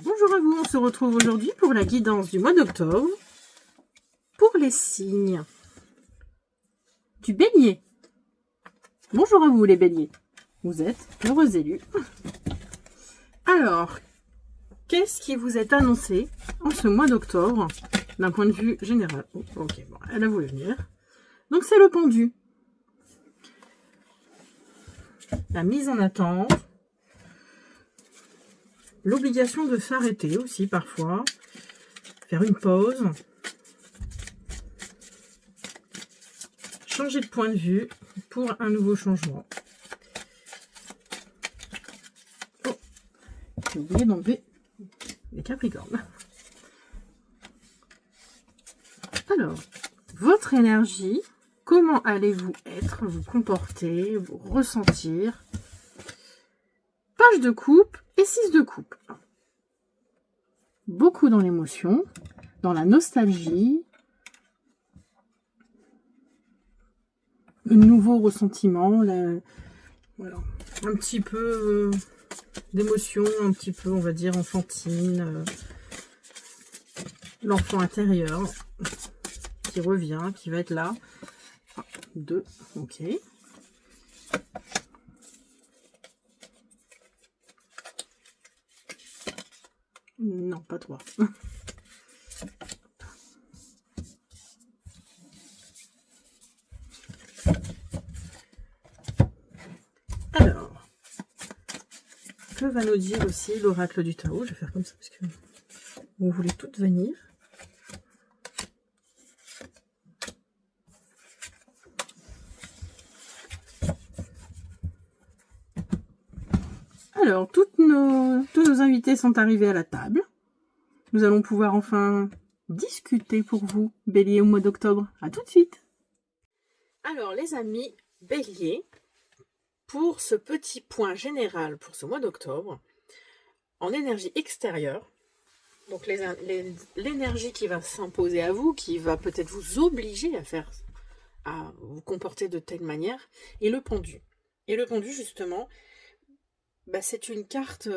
Bonjour à vous, on se retrouve aujourd'hui pour la guidance du mois d'octobre pour les signes du Bélier. Bonjour à vous les Béliers, vous êtes heureux élus. Alors, qu'est-ce qui vous est annoncé en ce mois d'octobre d'un point de vue général? Ok, bon, elle a voulu venir. Donc c'est le pendu. La mise en attente. L'obligation de s'arrêter aussi parfois. Faire une pause. Changer de point de vue pour un nouveau changement. Oh, j'ai oublié d'enlever les Capricornes. Alors, votre énergie, comment allez-vous être, vous comporter, vous ressentir? Page de coupe et 6 de coupe. Beaucoup dans l'émotion, dans la nostalgie, le nouveau ressentiment, voilà, un petit peu d'émotion, un petit peu, on va dire, enfantine, l'enfant intérieur qui revient, qui va être là. 2, ok. Non, pas 3. Alors, que va nous dire aussi l'oracle du Tao? Je vais faire comme ça parce que vous voulez toutes venir. Alors, tous nos invités sont arrivés à la table. Nous allons pouvoir enfin discuter pour vous, Bélier, au mois d'octobre. À tout de suite. Alors, les amis Bélier, pour ce petit point général pour ce mois d'octobre, en énergie extérieure, donc l'énergie qui va s'imposer à vous, qui va peut-être vous obliger à vous comporter de telle manière, et le pendu. Et le pendu, justement, c'est une carte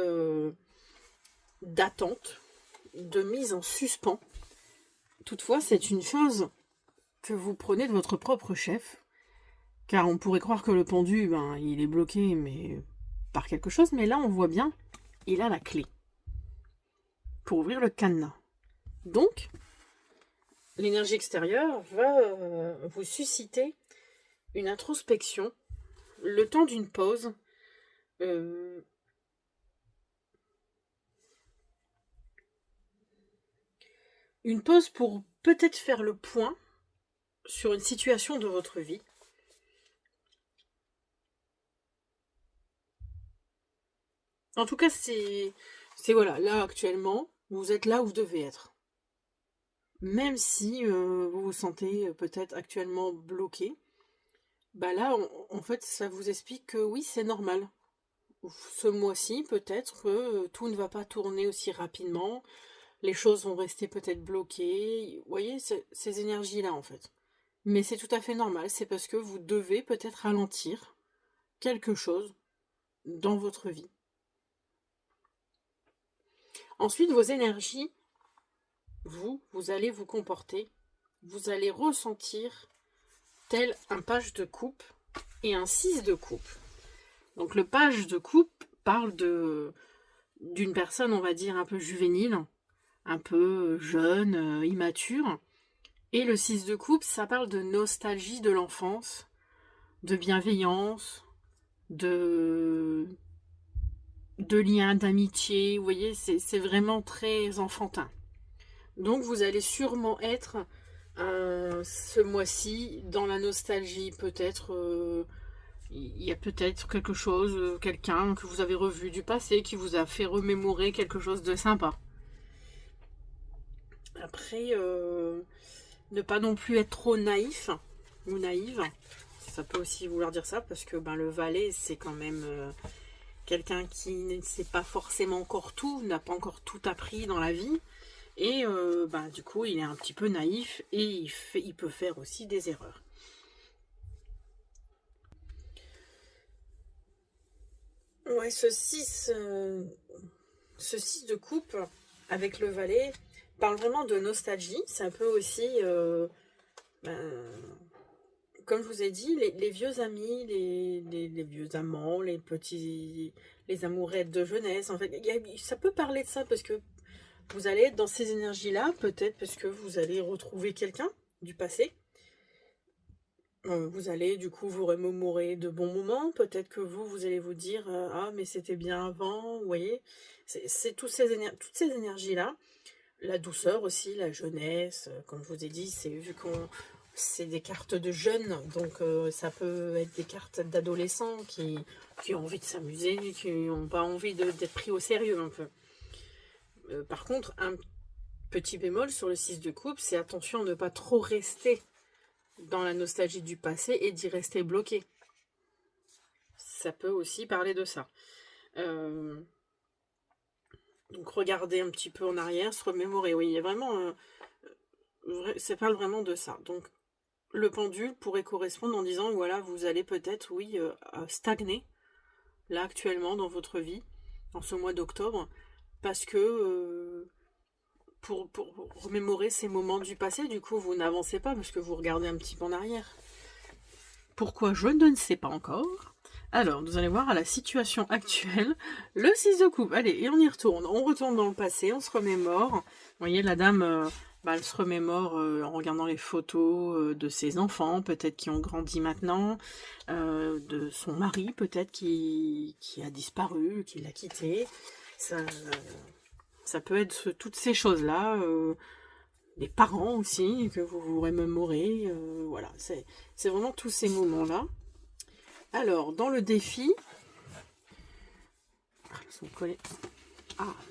d'attente, de mise en suspens. Toutefois, c'est une chose que vous prenez de votre propre chef, car on pourrait croire que le pendu, il est bloqué mais par quelque chose, mais là, on voit bien, il a la clé pour ouvrir le cadenas. Donc, l'énergie extérieure va vous susciter une introspection, le temps d'une pause, une pause pour peut-être faire le point sur une situation de votre vie. En tout cas, c'est voilà, là actuellement, vous êtes là où vous devez être. Même si vous vous sentez peut-être actuellement bloqué, là, en fait, ça vous explique que oui, c'est normal. Ce mois-ci, peut-être que tout ne va pas tourner aussi rapidement, les choses vont rester peut-être bloquées. Vous voyez, ces énergies-là, en fait. Mais c'est tout à fait normal, c'est parce que vous devez peut-être ralentir quelque chose dans votre vie. Ensuite, vos énergies, vous allez vous comporter, vous allez ressentir tel un page de coupe et un 6 de coupe. Donc le page de coupe parle d'une personne, on va dire, un peu juvénile, un peu jeune, immature. Et le 6 de coupe, ça parle de nostalgie de l'enfance, de bienveillance, de liens d'amitié. Vous voyez, c'est vraiment très enfantin. Donc vous allez sûrement être ce mois-ci dans la nostalgie, peut-être. Il y a peut-être quelque chose, quelqu'un que vous avez revu du passé qui vous a fait remémorer quelque chose de sympa. Après, ne pas non plus être trop naïf ou naïve. Ça peut aussi vouloir dire ça parce que le valet, c'est quand même quelqu'un qui ne sait pas forcément encore tout, n'a pas encore tout appris dans la vie. Et du coup, il est un petit peu naïf et il peut faire aussi des erreurs. Ouais, ce 6 ce 6 de coupe avec le valet parle vraiment de nostalgie. Ça peut aussi, ben, comme je vous ai dit, les vieux amis, les vieux amants, les amourettes de jeunesse. En fait, ça peut parler de ça parce que vous allez être dans ces énergies-là, peut-être parce que vous allez retrouver quelqu'un du passé. Vous allez du coup vous remémorer de bons moments, peut-être que vous allez vous dire ah mais c'était bien avant, vous voyez, c'est toutes ces énergies-là, la douceur aussi, la jeunesse, comme je vous ai dit, c'est vu qu'on c'est des cartes de jeunes, donc ça peut être des cartes d'adolescents qui ont envie de s'amuser, qui n'ont pas envie d'être pris au sérieux un peu. Par contre, un petit bémol sur le 6 de coupe, c'est attention à ne pas trop rester dans la nostalgie du passé et d'y rester bloqué. Ça peut aussi parler de ça. Donc regarder un petit peu en arrière, se remémorer. Oui, il y a vraiment... ça parle vraiment de ça. Donc le pendule pourrait correspondre en disant, voilà, vous allez peut-être, oui, stagner, là actuellement dans votre vie, en ce mois d'octobre, parce que... pour remémorer ces moments du passé, du coup, vous n'avancez pas parce que vous regardez un petit peu en arrière. Pourquoi, je ne sais pas encore. Alors, nous allons voir à la situation actuelle, le 6 de coupe. Allez, et on y retourne. On retourne dans le passé, on se remémore. Vous voyez, la dame, elle se remémore en regardant les photos de ses enfants, peut-être qui ont grandi maintenant, de son mari, peut-être qui a disparu, qui l'a quitté. Ça peut être toutes ces choses-là. Les parents aussi, que vous vous remémorez. Voilà, c'est vraiment tous ces moments-là. Alors, dans le défi...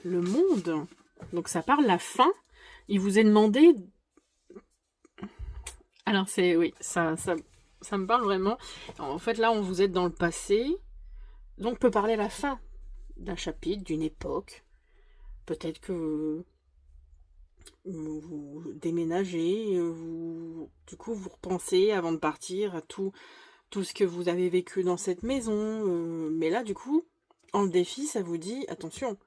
le monde. Donc, ça parle la fin. Il vous est demandé... Alors, c'est... Oui, ça me parle vraiment. En fait, là, on vous êtes dans le passé. Donc, peut parler la fin d'un chapitre, d'une époque. Peut-être que vous déménagez, du coup, vous repensez avant de partir à tout ce que vous avez vécu dans cette maison. Mais là, du coup, en défi, ça vous dit, attention,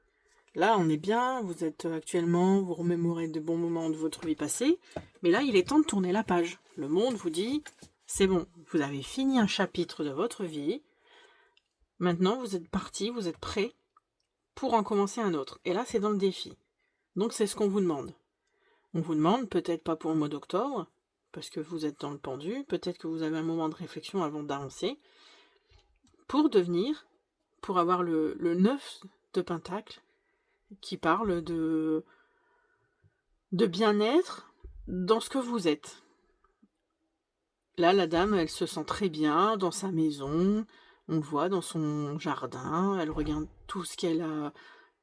là, on est bien, vous êtes actuellement, vous remémorez de bons moments de votre vie passée, mais là, il est temps de tourner la page. Le monde vous dit, c'est bon, vous avez fini un chapitre de votre vie, maintenant, vous êtes parti, vous êtes prêt pour en commencer un autre. Et là, c'est dans le défi. Donc, c'est ce qu'on vous demande. On vous demande, peut-être pas pour le mois d'octobre, parce que vous êtes dans le pendu, peut-être que vous avez un moment de réflexion avant d'avancer, pour avoir le 9 de Pentacle, qui parle de bien-être dans ce que vous êtes. Là, la dame, elle se sent très bien dans sa maison, on le voit dans son jardin, elle regarde tout ce qu'elle a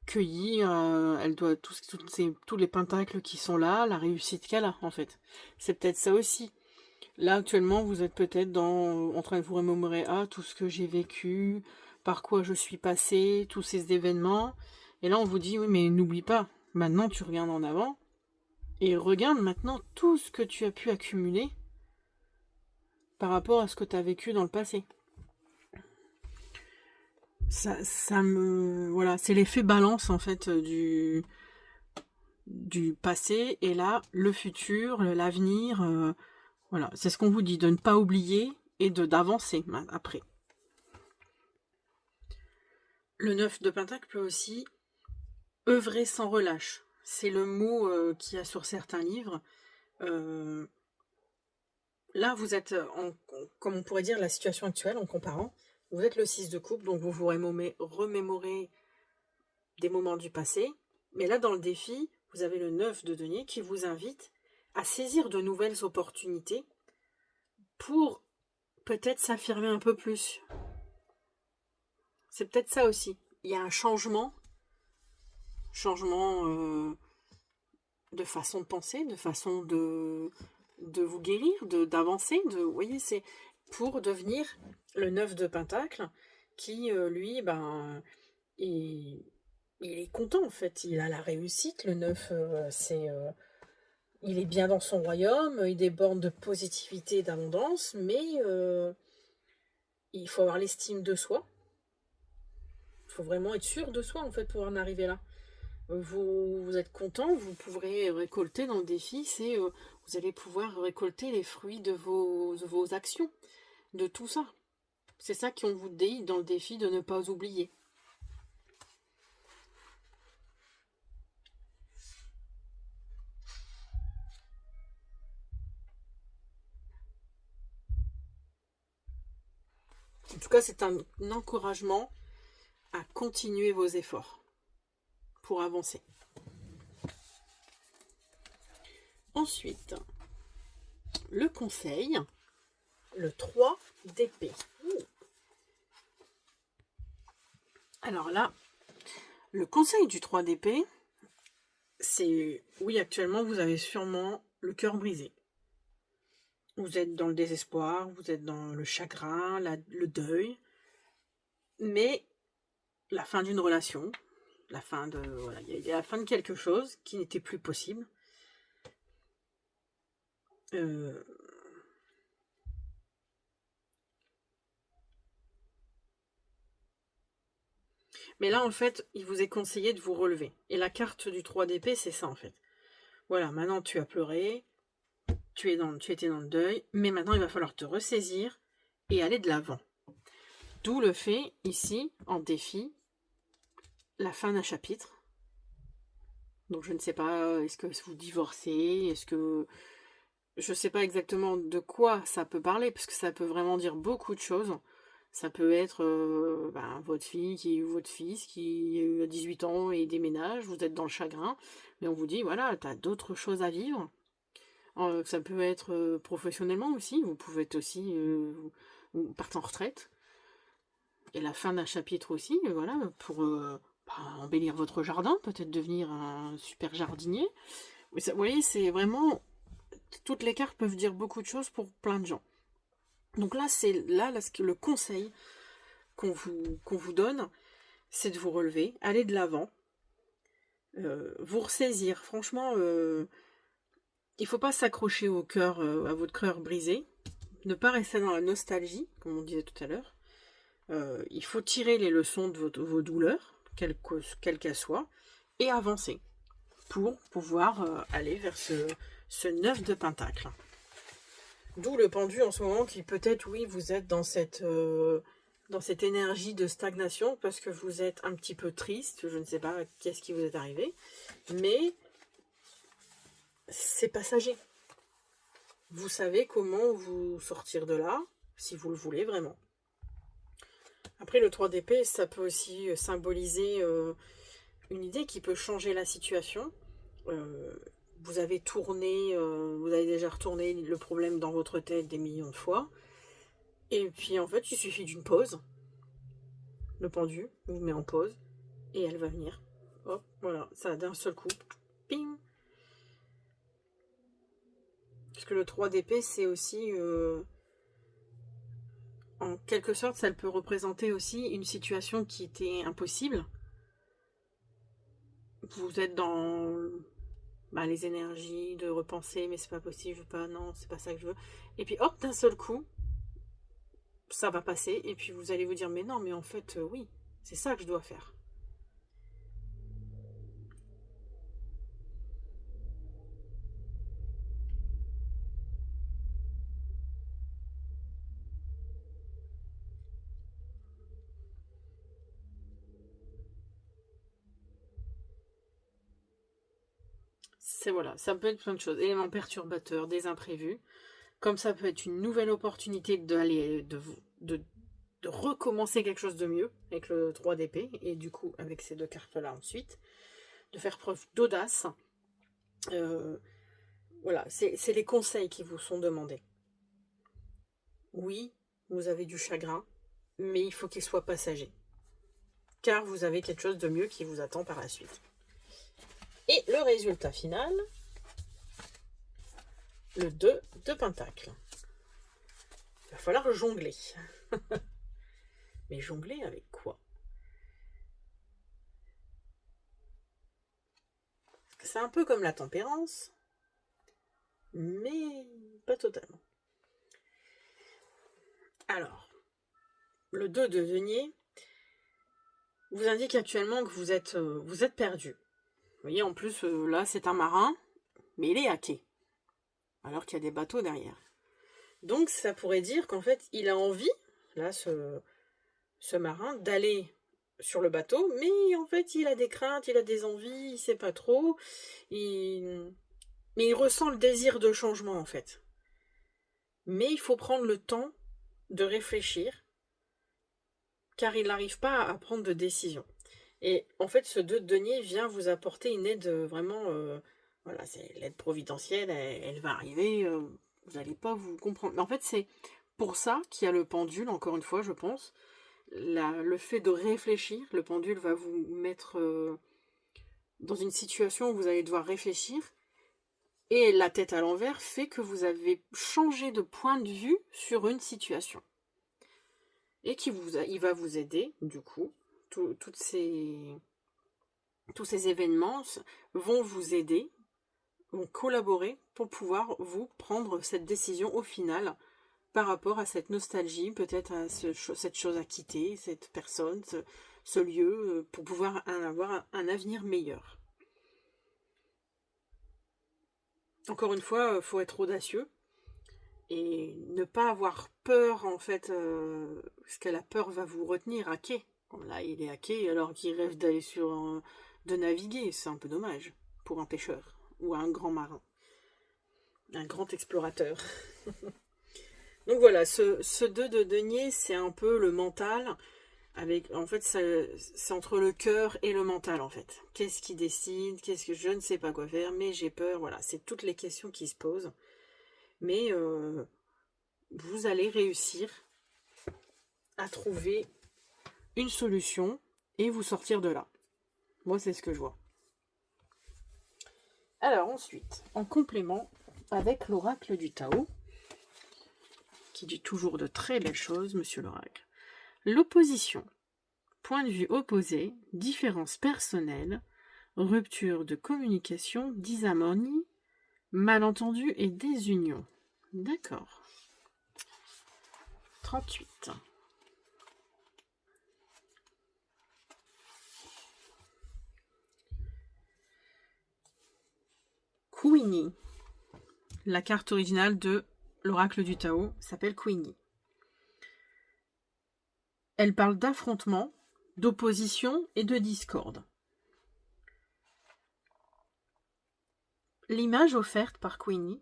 cueilli, elle doit tous les pentacles qui sont là, la réussite qu'elle a, en fait. C'est peut-être ça aussi. Là, actuellement, vous êtes peut-être en train de vous remémorer tout ce que j'ai vécu, par quoi je suis passée, tous ces événements. Et là, on vous dit, oui, mais n'oublie pas, maintenant, tu regardes en avant, et regarde maintenant tout ce que tu as pu accumuler par rapport à ce que tu as vécu dans le passé. Voilà, c'est l'effet balance, en fait, du passé, et là, le futur, l'avenir... voilà, c'est ce qu'on vous dit, de ne pas oublier et d'avancer après. Le 9 de Pentacle peut aussi œuvrer sans relâche. C'est le mot qu'il y a sur certains livres. Là, vous êtes, comme on pourrait dire, la situation actuelle en comparant. Vous êtes le 6 de coupe, donc vous vous remémorez des moments du passé. Mais là, dans le défi, vous avez le 9 de denier qui vous invite à saisir de nouvelles opportunités pour peut-être s'affirmer un peu plus. C'est peut-être ça aussi. Il y a un changement de façon de penser, de façon de vous guérir, d'avancer. Vous voyez, c'est pour devenir le 9 de Pentacle qui, lui, il est content en fait. Il a la réussite. Le 9, il est bien dans son royaume, il déborde de positivité et d'abondance, mais il faut avoir l'estime de soi. Il faut vraiment être sûr de soi, en fait, pour en arriver là. vous êtes content, vous pourrez récolter dans le défi, c'est vous allez pouvoir récolter les fruits de vos actions, de tout ça. C'est ça qu'on vous dit dans le défi de ne pas oublier. En tout cas, c'est un encouragement à continuer vos efforts pour avancer. Ensuite, le conseil, le 3 d'épée. Alors là, le conseil du 3 d'épée, c'est, oui, actuellement, vous avez sûrement le cœur brisé. Vous êtes dans le désespoir, vous êtes dans le chagrin, le deuil, mais la fin d'une relation, la fin de, voilà, il y a la fin de quelque chose qui n'était plus possible. Mais là, en fait, il vous est conseillé de vous relever. Et la carte du 3 d'épée, c'est ça, en fait. Voilà, maintenant tu as pleuré, tu étais dans le deuil, mais maintenant il va falloir te ressaisir et aller de l'avant. D'où le fait, ici, en défi, la fin d'un chapitre. Donc je ne sais pas, est-ce que vous divorcez, est-ce que... Je ne sais pas exactement de quoi ça peut parler, parce que ça peut vraiment dire beaucoup de choses. Ça peut être votre fille ou votre fils qui a 18 ans et déménage, vous êtes dans le chagrin, mais on vous dit, voilà, tu as d'autres choses à vivre. Ça peut être professionnellement aussi, vous pouvez être aussi, vous partez en retraite. Et la fin d'un chapitre aussi, voilà, pour embellir votre jardin, peut-être devenir un super jardinier. Mais ça, vous voyez, c'est vraiment... Toutes les cartes peuvent dire beaucoup de choses pour plein de gens. Donc là, c'est le conseil qu'on vous donne, c'est de vous relever, aller de l'avant, vous ressaisir. Franchement, il ne faut pas s'accrocher au cœur, à votre cœur brisé, ne pas rester dans la nostalgie, comme on disait tout à l'heure. Il faut tirer les leçons de vos douleurs, quelles qu'elles soient, et avancer pour pouvoir aller vers ce 9 de pentacle. D'où le pendu en ce moment qui peut-être, oui, vous êtes dans cette énergie de stagnation parce que vous êtes un petit peu triste, je ne sais pas qu'est-ce qui vous est arrivé, mais c'est passager. Vous savez comment vous sortir de là, si vous le voulez vraiment. Après, le 3 d'épée, ça peut aussi symboliser une idée qui peut changer la situation. Vous avez déjà retourné le problème dans votre tête des millions de fois. Et puis, en fait, il suffit d'une pause. Le pendu vous met en pause. Et elle va venir. Hop, voilà, ça d'un seul coup. Ping. Parce que le 3 d'épée, c'est aussi... en quelque sorte, ça peut représenter aussi une situation qui était impossible. Vous êtes dans les énergies de repenser, mais c'est pas possible, je veux pas, non, c'est pas ça que je veux. Et puis hop, d'un seul coup, ça va passer, et puis vous allez vous dire, mais non, mais en fait, oui, c'est ça que je dois faire. C'est voilà, ça peut être plein de choses, éléments perturbateurs, des imprévus, comme ça peut être une nouvelle opportunité de recommencer quelque chose de mieux avec le 3 d'épée, et du coup avec ces deux cartes-là ensuite, de faire preuve d'audace. Voilà, c'est les conseils qui vous sont demandés. Oui, vous avez du chagrin, mais il faut qu'il soit passager. Car vous avez quelque chose de mieux qui vous attend par la suite. Et le résultat final, le 2 de pentacle. Il va falloir jongler. Mais jongler avec quoi? Parce que c'est un peu comme la tempérance, mais pas totalement. Alors, le 2 de denier vous indique actuellement que vous êtes perdu. voyez, en plus, là, c'est un marin, mais il est à quai, alors qu'il y a des bateaux derrière. Donc, ça pourrait dire qu'en fait, il a envie, là, ce marin, d'aller sur le bateau, mais en fait, il a des craintes, il a des envies, il sait pas trop, mais il ressent le désir de changement, en fait. Mais il faut prendre le temps de réfléchir, car il n'arrive pas à prendre de décision. Et en fait, ce 2 de denier vient vous apporter une aide vraiment, voilà, c'est l'aide providentielle, elle va arriver, vous n'allez pas vous comprendre. Mais en fait, c'est pour ça qu'il y a le pendule, encore une fois, je pense. Le fait de réfléchir, le pendule va vous mettre dans une situation où vous allez devoir réfléchir. Et la tête à l'envers fait que vous avez changé de point de vue sur une situation. Et il va vous aider, du coup. Tous ces événements vont vous aider, vont collaborer pour pouvoir vous prendre cette décision au final par rapport à cette nostalgie, peut-être à cette chose à quitter, cette personne, ce lieu, pour pouvoir avoir un avenir meilleur. Encore une fois, il faut être audacieux et ne pas avoir peur, en fait, parce que la peur va vous retenir à quai. Bon, là, il est à quai alors qu'il rêve d'aller de naviguer. C'est un peu dommage pour un pêcheur ou un grand marin, un grand explorateur. Donc voilà, ce 2 de denier, c'est un peu le mental. En fait, c'est entre le cœur et le mental, en fait. Qu'est-ce qui décide? Qu'est-ce que je ne sais pas quoi faire, mais j'ai peur. Voilà, c'est toutes les questions qui se posent. Mais vous allez réussir à trouver une solution et vous sortir de là. Moi, c'est ce que je vois. Alors ensuite, en complément avec l'oracle du Tao, qui dit toujours de très belles choses, monsieur l'oracle. L'opposition, point de vue opposé, différence personnelle, rupture de communication, disharmonie, malentendu et désunion. D'accord. 38. Queenie. La carte originale de l'oracle du Tao s'appelle Queenie. Elle parle d'affrontement, d'opposition et de discorde. L'image offerte par Queenie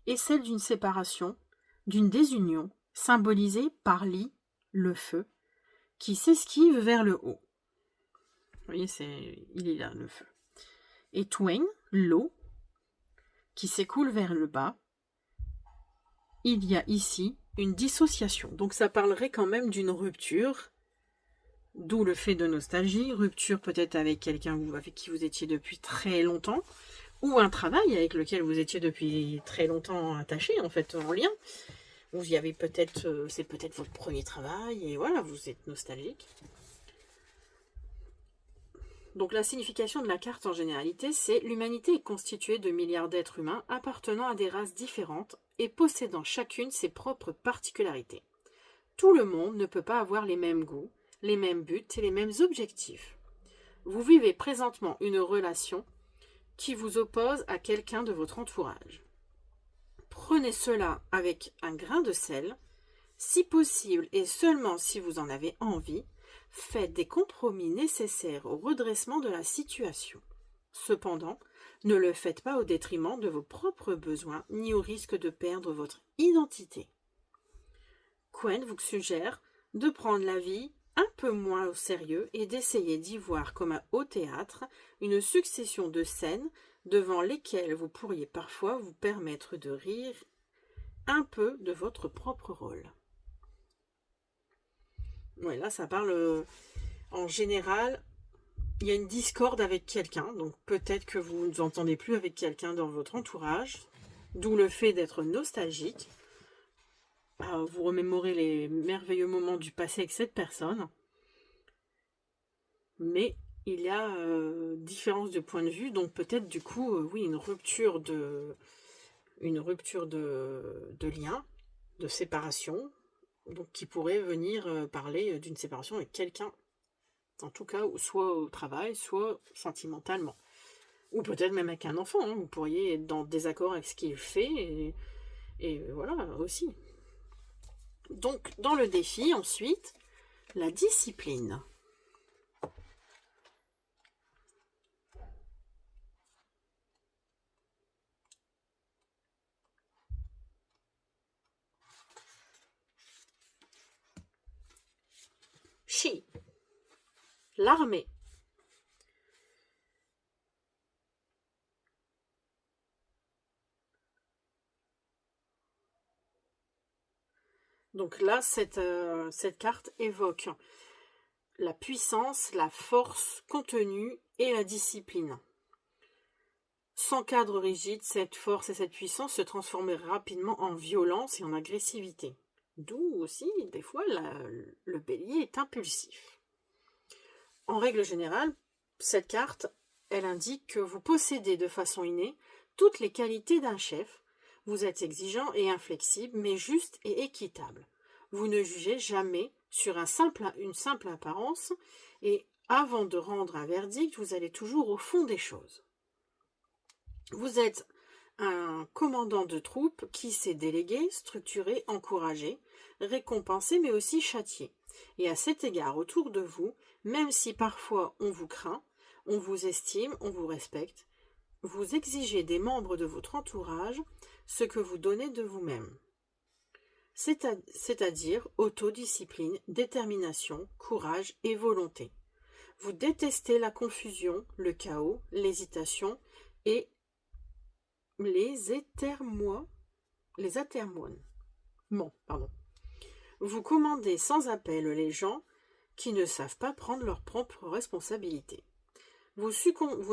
est celle d'une séparation, d'une désunion, symbolisée par Li, le feu, qui s'esquive vers le haut. Vous voyez, il est là, le feu. Et Twain, l'eau, qui s'écoule vers le bas. Il y a ici une dissociation. Donc ça parlerait quand même d'une rupture, d'où le fait de nostalgie, rupture peut-être avec quelqu'un avec qui vous étiez depuis très longtemps, ou un travail avec lequel vous étiez depuis très longtemps attaché, en fait, en lien. Vous y avez peut-être, c'est peut-être votre premier travail, et voilà, vous êtes nostalgique. Donc la signification de la carte en généralité, c'est l'humanité est constituée de milliards d'êtres humains appartenant à des races différentes et possédant chacune ses propres particularités. Tout le monde ne peut pas avoir les mêmes goûts, les mêmes buts et les mêmes objectifs. Vous vivez présentement une relation qui vous oppose à quelqu'un de votre entourage. Prenez cela avec un grain de sel, si possible et seulement si vous en avez envie. Faites des compromis nécessaires au redressement de la situation. Cependant, ne le faites pas au détriment de vos propres besoins ni au risque de perdre votre identité. Quen vous suggère de prendre la vie un peu moins au sérieux et d'essayer d'y voir comme un haut théâtre, une succession de scènes devant lesquelles vous pourriez parfois vous permettre de rire un peu de votre propre rôle. Ouais, là, ça parle en général. Il y a une discorde avec quelqu'un, donc peut-être que vous ne entendez plus avec quelqu'un dans votre entourage, d'où le fait d'être nostalgique. Vous remémorez les merveilleux moments du passé avec cette personne, mais il y a différence de point de vue, donc peut-être du coup, oui, une rupture de lien, de séparation, donc qui pourrait venir parler d'une séparation avec quelqu'un, en tout cas, soit au travail, soit sentimentalement. Ou peut-être même avec un enfant, hein. Vous pourriez être dans désaccord avec ce qu'il fait, et voilà, aussi. Donc, dans le défi, ensuite, la discipline. Chi, l'armée. Donc là, cette carte évoque la puissance, la force contenue et la discipline. Sans cadre rigide, cette force et cette puissance se transformeraient rapidement en violence et en agressivité. D'où aussi, des fois, le bélier est impulsif. En règle générale, cette carte, elle indique que vous possédez de façon innée toutes les qualités d'un chef. Vous êtes exigeant et inflexible, mais juste et équitable. Vous ne jugez jamais sur une simple apparence, et avant de rendre un verdict, vous allez toujours au fond des choses. Vous êtes un commandant de troupe qui sait déléguer, structurer, encourager, récompenser, mais aussi châtier. Et à cet égard, autour de vous, même si parfois on vous craint, on vous estime, on vous respecte, vous exigez des membres de votre entourage ce que vous donnez de vous-même. C'est-à-dire autodiscipline, détermination, courage et volonté. Vous détestez la confusion, le chaos, l'hésitation et les atermoiements. Bon, pardon. Vous commandez sans appel les gens qui ne savent pas prendre leurs propres responsabilités. Vous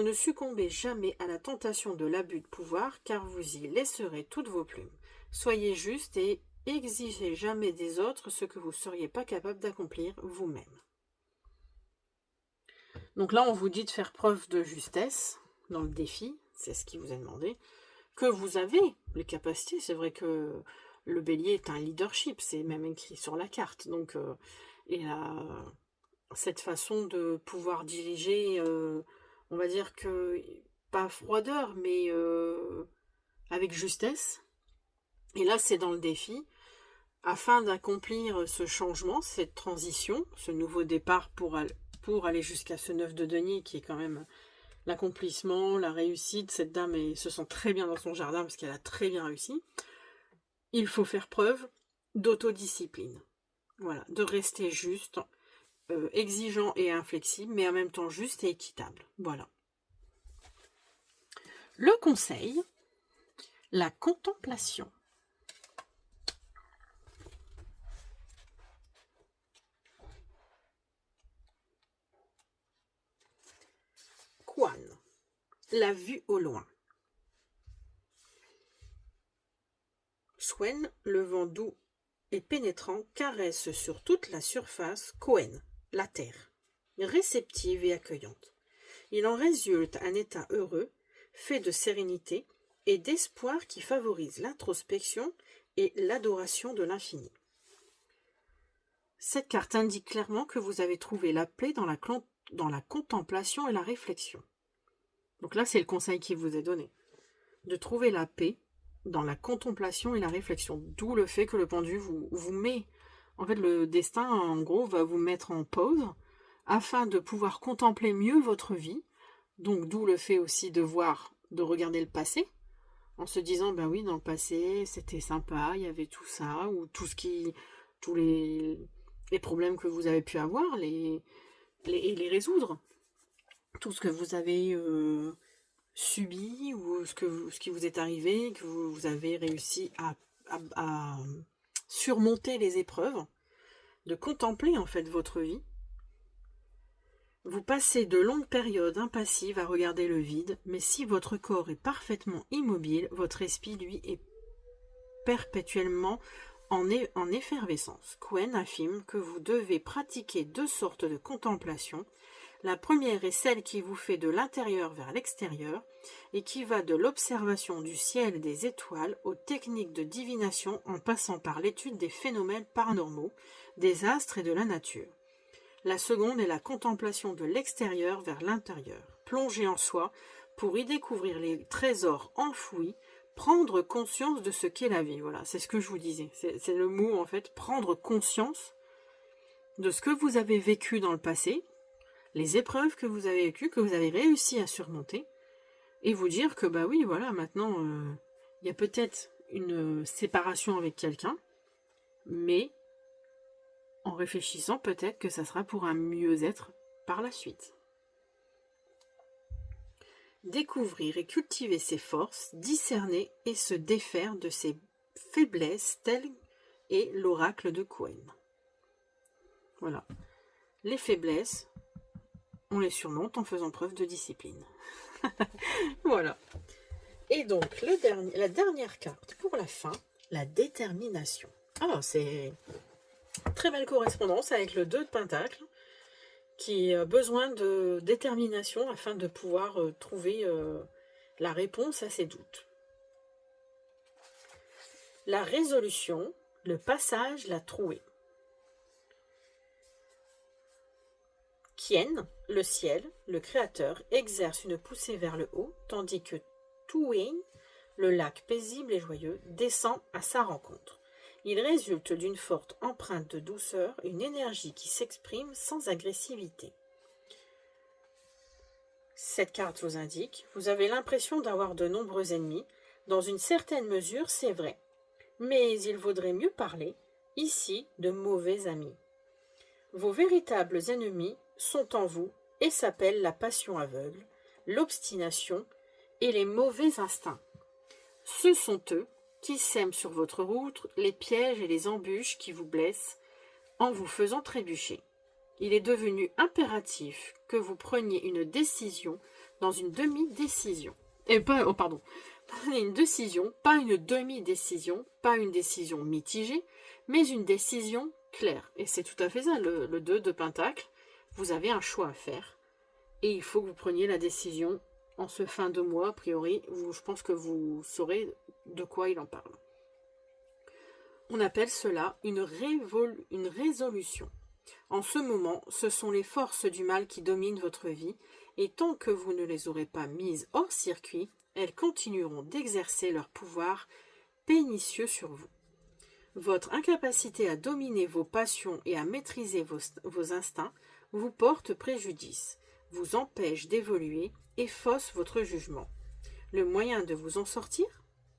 ne succombez jamais à la tentation de l'abus de pouvoir, car vous y laisserez toutes vos plumes. Soyez juste et exigez jamais des autres ce que vous ne seriez pas capable d'accomplir vous-même. Donc là, on vous dit de faire preuve de justesse dans le défi, c'est ce qui vous est demandé, que vous avez les capacités. C'est vrai que le bélier est un leadership, c'est même écrit sur la carte. Donc, il a cette façon de pouvoir diriger, on va dire que, pas froideur, mais avec justesse. Et là, c'est dans le défi, afin d'accomplir ce changement, cette transition, ce nouveau départ pour aller jusqu'à ce 9 de denier, qui est quand même l'accomplissement, la réussite. Cette dame se sent très bien dans son jardin parce qu'elle a très bien réussi. Il faut faire preuve d'autodiscipline. Voilà, de rester juste, exigeant et inflexible, mais en même temps juste et équitable. Voilà. Le conseil, la contemplation. Quan, la vue au loin. Swen, le vent doux et pénétrant caresse sur toute la surface Koen, la terre, réceptive et accueillante. Il en résulte un état heureux, fait de sérénité et d'espoir qui favorise l'introspection et l'adoration de l'infini. Cette carte indique clairement que vous avez trouvé la paix dans la contemplation et la réflexion. Donc là, c'est le conseil qui vous est donné, de trouver la paix dans la contemplation et la réflexion. D'où le fait que le pendu vous met, en fait, le destin, en gros, va vous mettre en pause afin de pouvoir contempler mieux votre vie. Donc d'où le fait aussi de regarder le passé, en se disant, ben oui, dans le passé, c'était sympa, il y avait tout ça, ou tous les problèmes que vous avez pu avoir, les résoudre. Tout ce que vous avez subi, ou ce qui vous est arrivé, que vous avez réussi à surmonter les épreuves, de contempler en fait votre vie. Vous passez de longues périodes impassives à regarder le vide, mais si votre corps est parfaitement immobile, votre esprit, lui, est perpétuellement en effervescence. Quen affirme que vous devez pratiquer deux sortes de contemplation. La première est celle qui vous fait de l'intérieur vers l'extérieur et qui va de l'observation du ciel et des étoiles aux techniques de divination en passant par l'étude des phénomènes paranormaux, des astres et de la nature. La seconde est la contemplation de l'extérieur vers l'intérieur. Plongée en soi, pour y découvrir les trésors enfouis, prendre conscience de ce qu'est la vie. Voilà, c'est ce que je vous disais. C'est le mot, en fait, prendre conscience de ce que vous avez vécu dans le passé, les épreuves que vous avez vécues, que vous avez réussi à surmonter, et vous dire que, bah oui, voilà, maintenant, il y a peut-être une séparation avec quelqu'un, mais en réfléchissant, peut-être que ça sera pour un mieux-être par la suite. Découvrir et cultiver ses forces, discerner et se défaire de ses faiblesses, telles est l'oracle de Cohen. Voilà. Les faiblesses, on les surmonte en faisant preuve de discipline. Voilà. Et donc, la dernière carte pour la fin, la détermination. Alors, c'est très belle correspondance avec le 2 de Pentacle, qui a besoin de détermination afin de pouvoir trouver la réponse à ses doutes. La résolution, le passage, la trouée. Kien, le ciel, le créateur, exerce une poussée vers le haut, tandis que Tuwing, le lac paisible et joyeux, descend à sa rencontre. Il résulte d'une forte empreinte de douceur, une énergie qui s'exprime sans agressivité. Cette carte vous indique, vous avez l'impression d'avoir de nombreux ennemis. Dans une certaine mesure, c'est vrai. Mais il vaudrait mieux parler, ici, de mauvais amis. Vos véritables ennemis sont en vous et s'appellent la passion aveugle, l'obstination et les mauvais instincts. Ce sont eux qui sèment sur votre route les pièges et les embûches qui vous blessent en vous faisant trébucher. Il est devenu impératif que vous preniez une décision dans une demi-décision. Une décision, pas une demi-décision, pas une décision mitigée, mais une décision claire. Et c'est tout à fait ça, le 2 de Pentacle. Vous avez un choix à faire et il faut que vous preniez la décision en ce fin de mois. A priori, je pense que vous saurez de quoi il en parle. On appelle cela une résolution. En ce moment, ce sont les forces du mal qui dominent votre vie et tant que vous ne les aurez pas mises hors circuit, elles continueront d'exercer leur pouvoir pernicieux sur vous. Votre incapacité à dominer vos passions et à maîtriser vos instincts vous porte préjudice, vous empêche d'évoluer et fausse votre jugement. Le moyen de vous en sortir?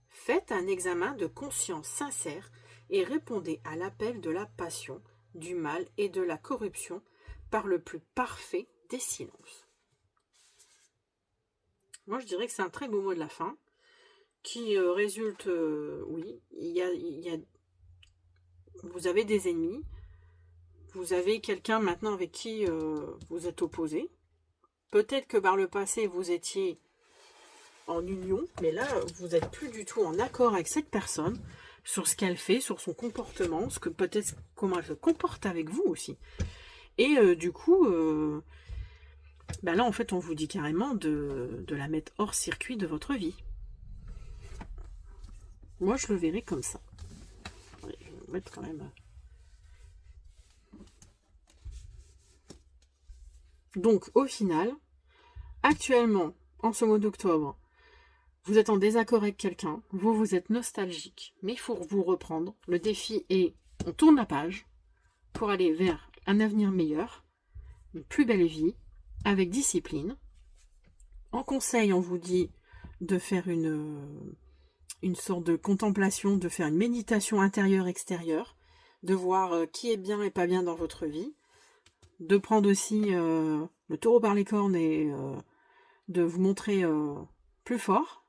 Faites un examen de conscience sincère et répondez à l'appel de la passion, du mal et de la corruption par le plus parfait des silences. Moi, je dirais que c'est un très beau mot de la fin qui résulte, oui, vous avez des ennemis, vous avez quelqu'un maintenant avec qui vous êtes opposé. Peut-être que par le passé, vous étiez en union, mais là, vous n'êtes plus du tout en accord avec cette personne sur ce qu'elle fait, sur son comportement, comment elle se comporte avec vous aussi. Et du coup, là, en fait, on vous dit carrément de la mettre hors circuit de votre vie. Moi, je le verrai comme ça. Ouais, je vais mettre quand même... Donc, au final, actuellement, en ce mois d'octobre, vous êtes en désaccord avec quelqu'un, vous êtes nostalgique, mais il faut vous reprendre. Le défi est, on tourne la page pour aller vers un avenir meilleur, une plus belle vie, avec discipline. En conseil, on vous dit de faire une sorte de contemplation, de faire une méditation intérieure-extérieure, de voir qui est bien et pas bien dans votre vie, de prendre aussi le taureau par les cornes et de vous montrer plus fort.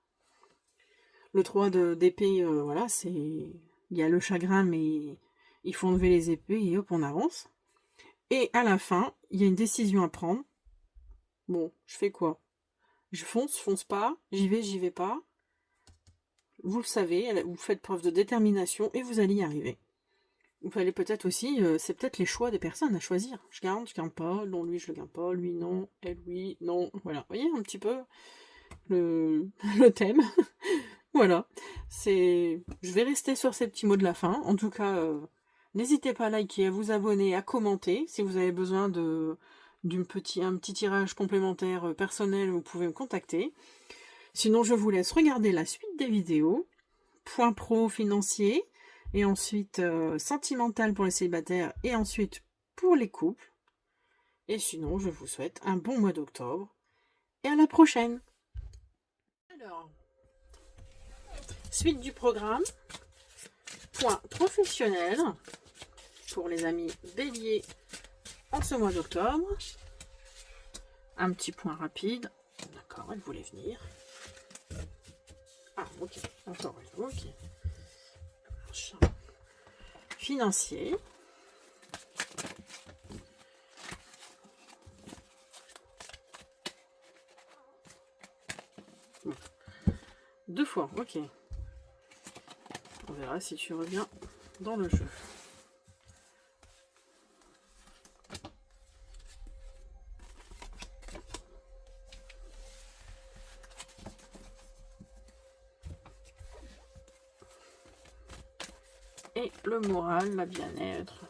Le 3 d'épée, voilà, il y a le chagrin, mais il faut enlever les épées et hop, on avance. Et à la fin, il y a une décision à prendre. Bon, je fais quoi? Je fonce pas, j'y vais pas. Vous le savez, vous faites preuve de détermination et vous allez y arriver. Vous allez peut-être aussi, c'est peut-être les choix des personnes à choisir. Je garde pas, non, lui je le garde pas, lui non, elle oui, non, voilà. Vous voyez un petit peu le thème. Voilà, je vais rester sur ces petits mots de la fin. En tout cas, n'hésitez pas à liker, à vous abonner, à commenter si vous avez besoin de un petit tirage complémentaire personnel, vous pouvez me contacter. Sinon, je vous laisse regarder la suite des vidéos. Point pro financier, et ensuite sentimental pour les célibataires, et ensuite pour les couples. Et sinon, je vous souhaite un bon mois d'octobre, et à la prochaine. Alors, suite du programme, point professionnel, pour les amis béliers en ce mois d'octobre. Un petit point rapide. D'accord, elle voulait venir. Ah, ok. Attends, ok. Financier. Bon. 2 fois, ok. On verra si tu reviens dans le jeu. Et le moral, la bien-être.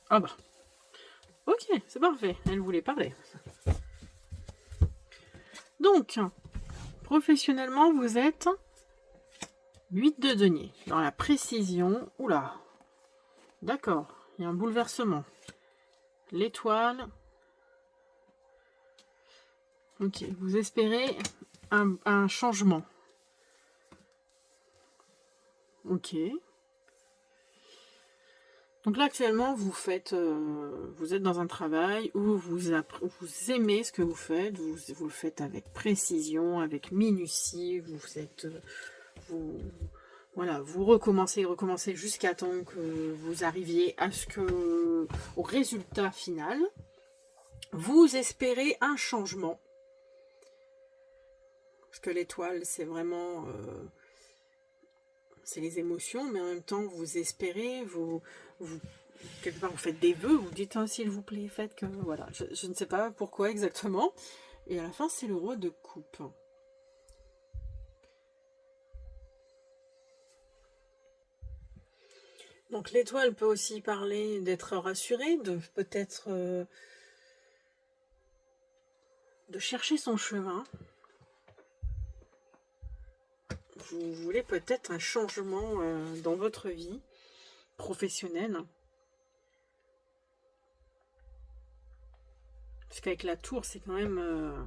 Ah bah. Ok, c'est parfait. Elle voulait parler. Donc, professionnellement, vous êtes 8 de denier. Dans la précision, oula. D'accord, il y a un bouleversement. L'étoile. Ok, vous espérez un changement. Ok. Donc là, actuellement, vous êtes dans un travail où vous aimez ce que vous faites, vous le faites avec précision, avec minutie, vous recommencez jusqu'à temps que vous arriviez au résultat final. Vous espérez un changement. Parce que l'étoile, c'est vraiment... c'est les émotions, mais en même temps, vous espérez, quelque part, vous faites des vœux, vous dites, hein, s'il vous plaît, faites que... Voilà, je ne sais pas pourquoi exactement. Et à la fin, c'est le roi de coupe. Donc l'étoile peut aussi parler d'être rassuré, de peut-être de chercher son chemin. Vous voulez peut-être un changement dans votre vie professionnelle. Parce qu'avec la tour, c'est quand même...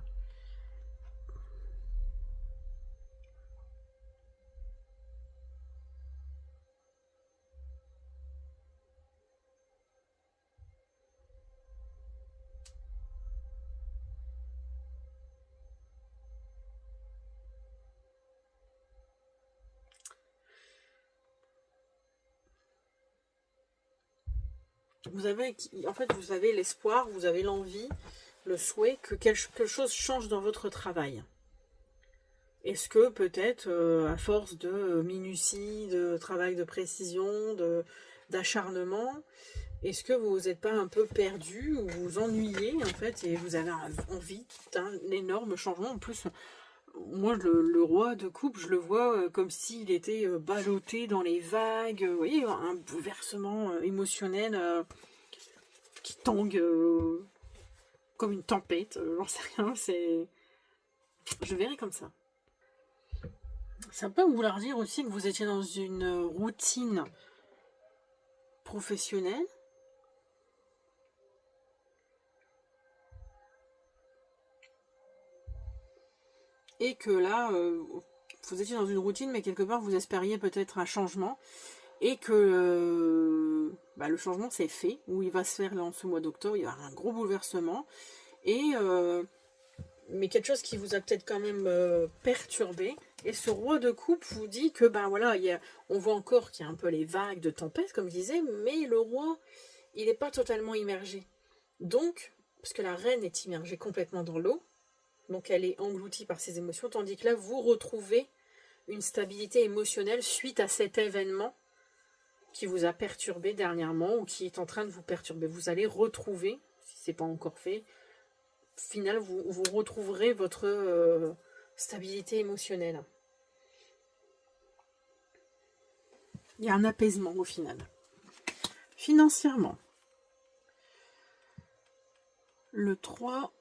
vous avez l'espoir, vous avez l'envie, le souhait que quelque chose change dans votre travail. Est-ce que peut-être, à force de minutie, de travail de précision, d'acharnement, est-ce que vous n'êtes pas un peu perdu ou vous vous ennuyez en fait et vous avez envie d'un énorme changement? En plus, moi le roi de coupe, je le vois comme s'il était ballotté dans les vagues, vous voyez, un bouleversement émotionnel qui tangue comme une tempête, j'en sais rien, je verrai comme ça. Ça peut vouloir dire aussi que vous étiez dans une routine professionnelle et que là, vous étiez dans une routine, mais quelque part, vous espériez peut-être un changement et que le changement s'est fait, où il va se faire là, en ce mois d'octobre, il y aura un gros bouleversement et mais quelque chose qui vous a peut-être quand même perturbé. Et ce roi de coupe vous dit que, voilà, on voit encore qu'il y a un peu les vagues de tempête, comme je disais, mais le roi, il n'est pas totalement immergé. Donc, parce que la reine est immergée complètement dans l'eau, donc elle est engloutie par ses émotions, tandis que là, vous retrouvez une stabilité émotionnelle suite à cet événement qui vous a perturbé dernièrement ou qui est en train de vous perturber. Vous allez retrouver, si ce n'est pas encore fait, au final, vous retrouverez votre stabilité émotionnelle. Il y a un apaisement au final. Financièrement, Le 3,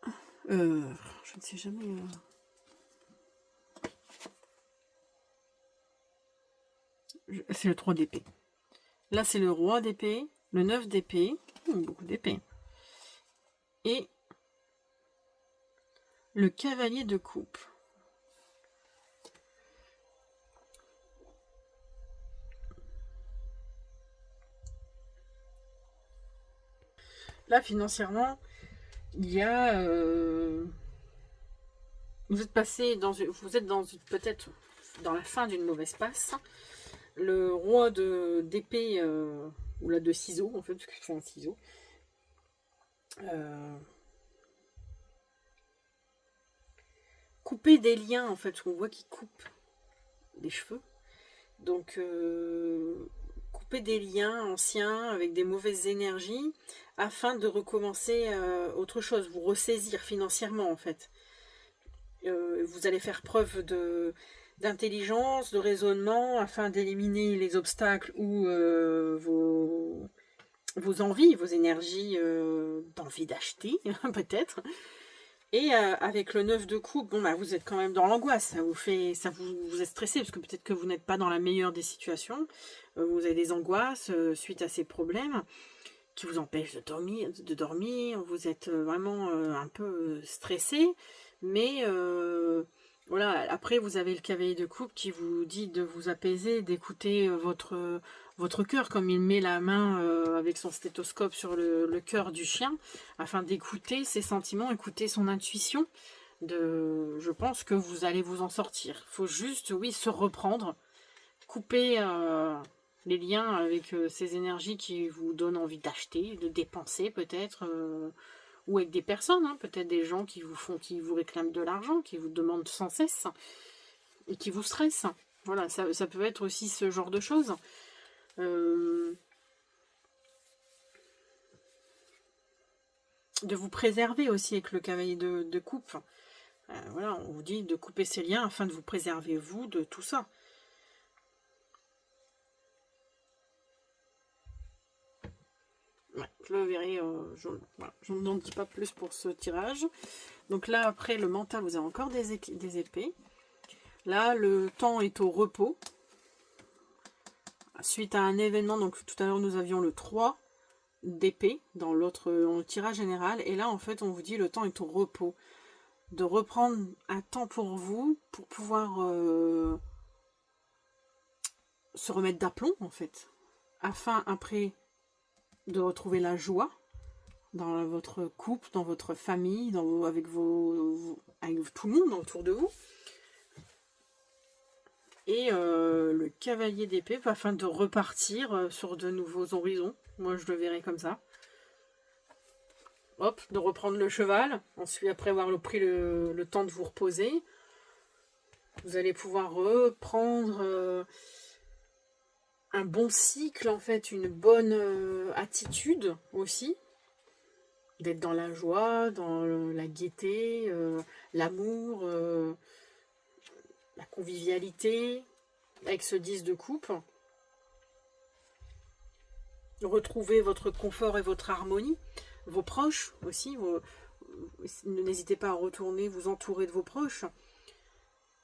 je ne sais jamais... c'est le 3 d'épée. Là, c'est le roi d'épée, le 9 d'épée, beaucoup d'épée, et le cavalier de coupe. Là, financièrement, il y a... vous êtes passé dans... Vous êtes dans peut-être dans la fin d'une mauvaise passe. Le roi d'épée, ou là de ciseaux, en fait, parce que c'est un ciseau. Couper des liens, en fait, on voit qu'il coupe des cheveux. Donc, couper des liens anciens avec des mauvaises énergies afin de recommencer autre chose, vous ressaisir financièrement, en fait. Vous allez faire preuve d'intelligence, de raisonnement afin d'éliminer les obstacles ou vos envies, vos énergies d'envie d'acheter, peut-être. Et avec le 9 de coupe, bon, bah, vous êtes quand même dans l'angoisse, vous êtes stressé parce que peut-être que vous n'êtes pas dans la meilleure des situations. Vous avez des angoisses suite à ces problèmes qui vous empêchent de dormir. Vous êtes vraiment un peu stressé, mais voilà. Après, vous avez le cavalier de coupe qui vous dit de vous apaiser, d'écouter votre cœur, comme il met la main avec son stéthoscope sur le cœur du chien, afin d'écouter ses sentiments, écouter son intuition. Je pense que vous allez vous en sortir. Il faut juste, oui, se reprendre, couper les liens avec ces énergies qui vous donnent envie d'acheter, de dépenser peut-être, ou avec des personnes, hein, peut-être des gens qui vous réclament de l'argent, qui vous demandent sans cesse, et qui vous stressent. Voilà, ça peut être aussi ce genre de choses. De vous préserver aussi avec le cavalier de coupe. Voilà, on vous dit de couper ces liens afin de vous préserver, vous, de tout ça. Ouais, je le verrai, je n'en dis pas plus pour ce tirage. Donc là, après le mental, vous avez encore des épées. Là, le temps est au repos. Suite à un événement, donc tout à l'heure nous avions le 3 d'épée dans le tirage général. Et là, en fait, on vous dit le temps est au repos. De reprendre un temps pour vous, pour pouvoir se remettre d'aplomb, en fait. Afin, après, de retrouver la joie dans votre couple, dans votre famille, avec tout le monde autour de vous. Et le cavalier d'épée afin de repartir sur de nouveaux horizons. Moi, je le verrai comme ça. Hop, de reprendre le cheval. Ensuite, après avoir pris le temps de vous reposer, vous allez pouvoir reprendre un bon cycle, en fait, une bonne attitude aussi. D'être dans la joie, dans la gaieté, l'amour, la convivialité, avec ce 10 de coupe. Retrouver votre confort et votre harmonie. Vos proches aussi. N'hésitez pas à retourner vous entourer de vos proches.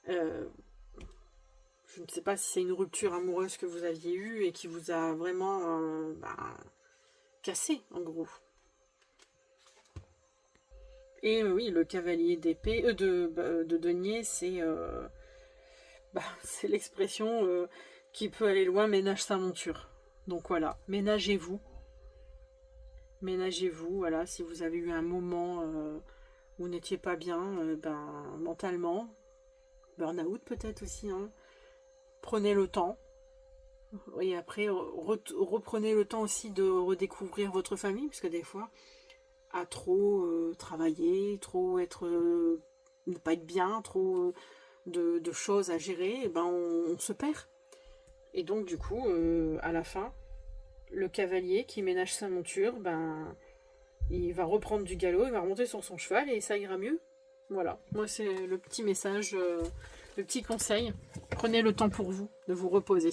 Je ne sais pas si c'est une rupture amoureuse que vous aviez eue et qui vous a vraiment cassé, en gros. Et oui, le cavalier d'épée, de denier, c'est l'expression qui peut aller loin, ménage sa monture. Donc voilà, ménagez-vous. Ménagez-vous, voilà, si vous avez eu un moment où vous n'étiez pas bien, mentalement, burn-out peut-être aussi, hein. Prenez le temps. Et après, reprenez le temps aussi de redécouvrir votre famille, parce que des fois, à trop travailler, trop ne pas être bien, trop de choses à gérer, on se perd. Et donc du coup, à la fin, le cavalier qui ménage sa monture, il va reprendre du galop, il va remonter sur son cheval et ça ira mieux. Voilà, moi c'est le petit message, le petit conseil. Prenez le temps pour vous, de vous reposer.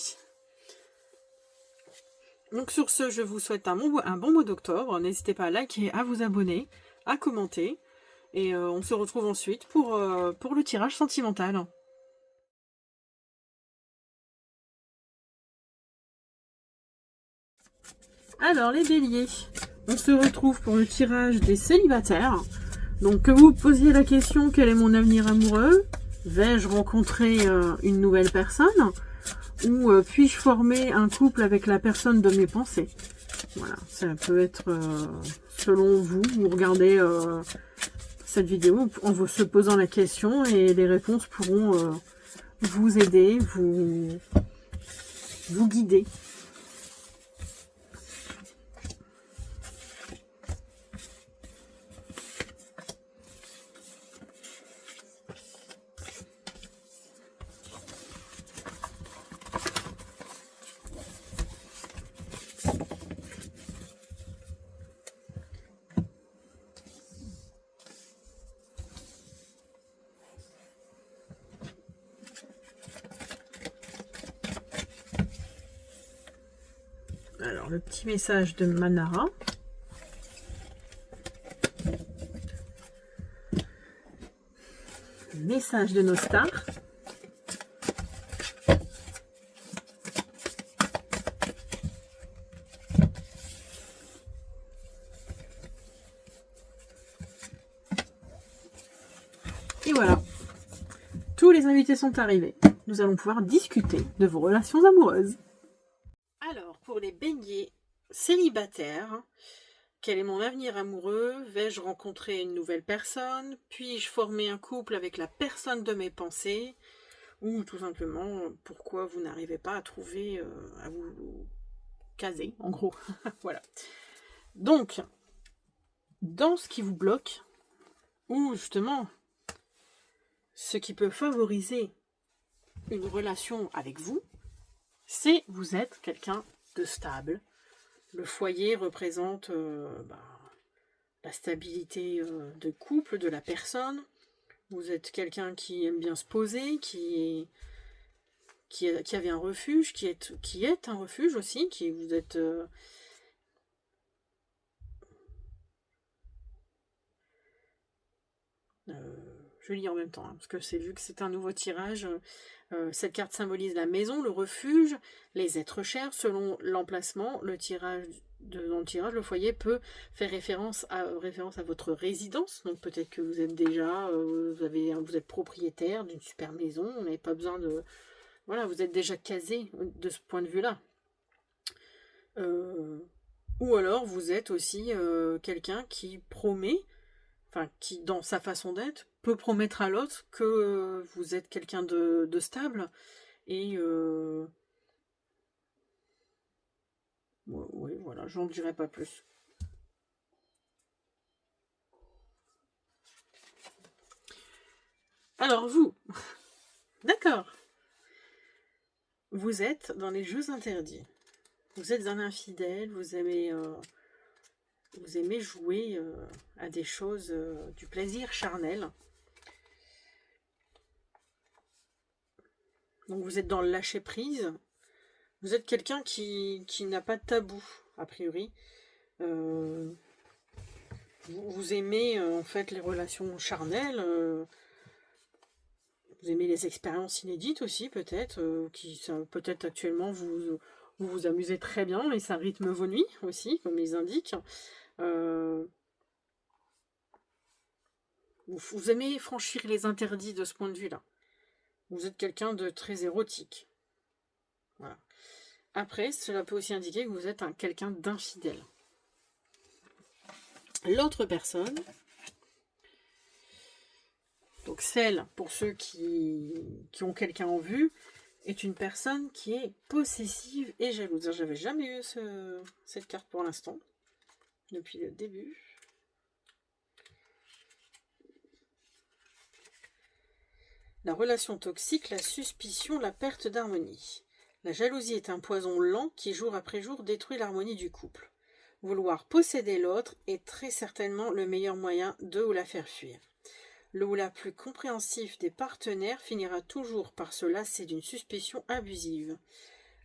Donc sur ce, je vous souhaite un bon mois d'octobre. N'hésitez pas à liker, à vous abonner, à commenter. Et on se retrouve ensuite pour le tirage sentimental. Alors les béliers, on se retrouve pour le tirage des célibataires. Donc que vous posiez la question, quel est mon avenir amoureux? Vais-je rencontrer une nouvelle personne? Ou puis-je former un couple avec la personne de mes pensées? Voilà, ça peut être selon vous. Vous regardez cette vidéo en vous se posant la question et les réponses pourront vous aider, vous guider. Alors, le petit message de Manara. Message de nos stars. Et voilà. Tous les invités sont arrivés. Nous allons pouvoir discuter de vos relations amoureuses. Alors, pour les béliers célibataires, quel est mon avenir amoureux? Vais-je rencontrer une nouvelle personne? Puis-je former un couple avec la personne de mes pensées? Ou tout simplement, pourquoi vous n'arrivez pas à trouver, à vous caser, en gros. Voilà. Donc, dans ce qui vous bloque, ou justement, ce qui peut favoriser une relation avec vous, c'est vous êtes quelqu'un de stable. Le foyer représente la stabilité de couple, de la personne. Vous êtes quelqu'un qui aime bien se poser, qui avait un refuge, qui est un refuge aussi, vous êtes... je lis en même temps, hein, parce que c'est vu que c'est un nouveau tirage. Cette carte symbolise la maison, le refuge, les êtres chers. Selon l'emplacement, dans le tirage, le foyer peut faire référence à votre résidence. Donc peut-être que vous êtes déjà, vous êtes propriétaire d'une super maison. Vous n'avez pas besoin de... Voilà, vous êtes déjà casé de ce point de vue-là. Ou alors vous êtes aussi quelqu'un qui promet, enfin qui dans sa façon d'être peut promettre à l'autre que vous êtes quelqu'un de stable et oui, voilà, j'en dirai pas plus. Alors vous, d'accord, vous êtes dans les jeux interdits. Vous êtes un infidèle, vous aimez jouer à des choses, du plaisir charnel. Donc vous êtes dans le lâcher prise. Vous êtes quelqu'un qui n'a pas de tabou, a priori. Vous aimez en fait les relations charnelles. Vous aimez les expériences inédites aussi, peut-être. Peut-être actuellement vous amusez très bien et ça rythme vos nuits aussi, comme ils indiquent. Vous aimez franchir les interdits de ce point de vue-là. Vous êtes quelqu'un de très érotique. Voilà. Après, cela peut aussi indiquer que vous êtes quelqu'un d'infidèle. L'autre personne, donc celle, pour ceux qui ont quelqu'un en vue, est une personne qui est possessive et jalouse. J'avais jamais eu cette carte pour l'instant, depuis le début. La relation toxique, la suspicion, la perte d'harmonie. La jalousie est un poison lent qui, jour après jour, détruit l'harmonie du couple. Vouloir posséder l'autre est très certainement le meilleur moyen de ou la faire fuir. Le ou la plus compréhensif des partenaires finira toujours par se lasser d'une suspicion abusive.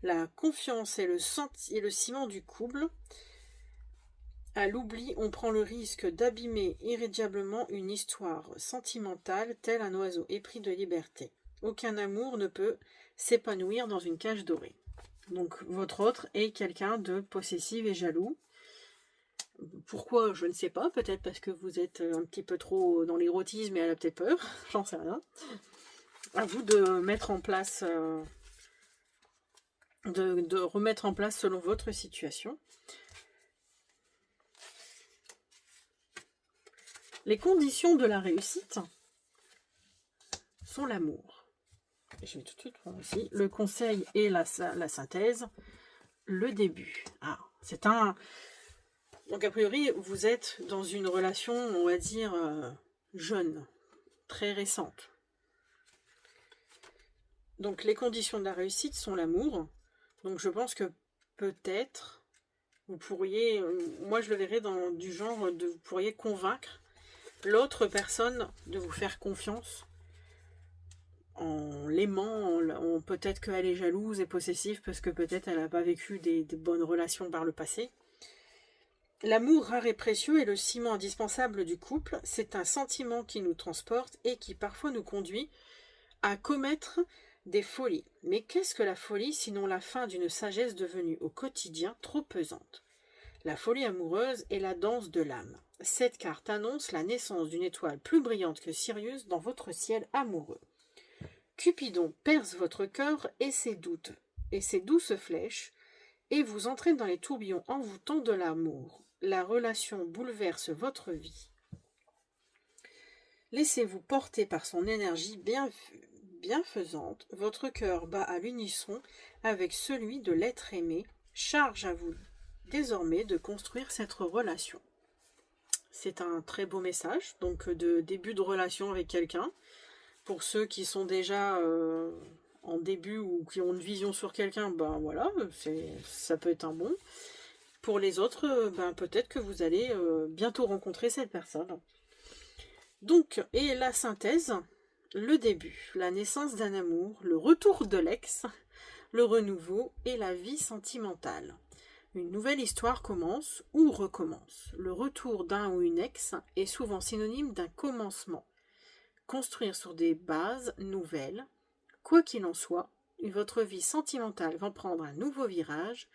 La confiance est le ciment du couple. À l'oubli, on prend le risque d'abîmer irrémédiablement une histoire sentimentale, tel un oiseau épris de liberté. Aucun amour ne peut s'épanouir dans une cage dorée. Donc votre autre est quelqu'un de possessif et jaloux. Pourquoi, je ne sais pas. Peut-être parce que vous êtes un petit peu trop dans l'érotisme et elle a peut-être peur. J'en sais rien. À vous de mettre en place, de remettre en place selon votre situation. Les conditions de la réussite sont l'amour. Je vais tout de suite prendre ici le conseil et la synthèse. Le début. Ah, c'est un... Donc a priori, vous êtes dans une relation, on va dire, jeune, très récente. Donc les conditions de la réussite sont l'amour. Donc je pense que peut-être, vous pourriez, moi je le verrais dans du genre, vous pourriez convaincre l'autre personne de vous faire confiance en l'aimant, peut-être qu'elle est jalouse et possessive parce que peut-être elle n'a pas vécu des bonnes relations par le passé. L'amour rare et précieux est le ciment indispensable du couple. C'est un sentiment qui nous transporte et qui parfois nous conduit à commettre des folies. Mais qu'est-ce que la folie sinon la fin d'une sagesse devenue au quotidien trop pesante? La folie amoureuse est la danse de l'âme. Cette carte annonce la naissance d'une étoile plus brillante que Sirius dans votre ciel amoureux. Cupidon perce votre cœur et ses doutes et ses douces flèches et vous entrez dans les tourbillons envoûtants de l'amour. La relation bouleverse votre vie. Laissez-vous porter par son énergie bienfaisante. Votre cœur bat à l'unisson avec celui de l'être aimé. Charge à vous désormais de construire cette relation. C'est un très beau message, donc de début de relation avec quelqu'un. Pour ceux qui sont déjà en début ou qui ont une vision sur quelqu'un, ben voilà, ça peut être un bon. Pour les autres, ben peut-être que vous allez bientôt rencontrer cette personne. Donc, et la synthèse, le début, la naissance d'un amour, le retour de l'ex, le renouveau et la vie sentimentale. Une nouvelle histoire commence ou recommence. Le retour d'un ou une ex est souvent synonyme d'un commencement. Construire sur des bases nouvelles. Quoi qu'il en soit, votre vie sentimentale va prendre un nouveau virage,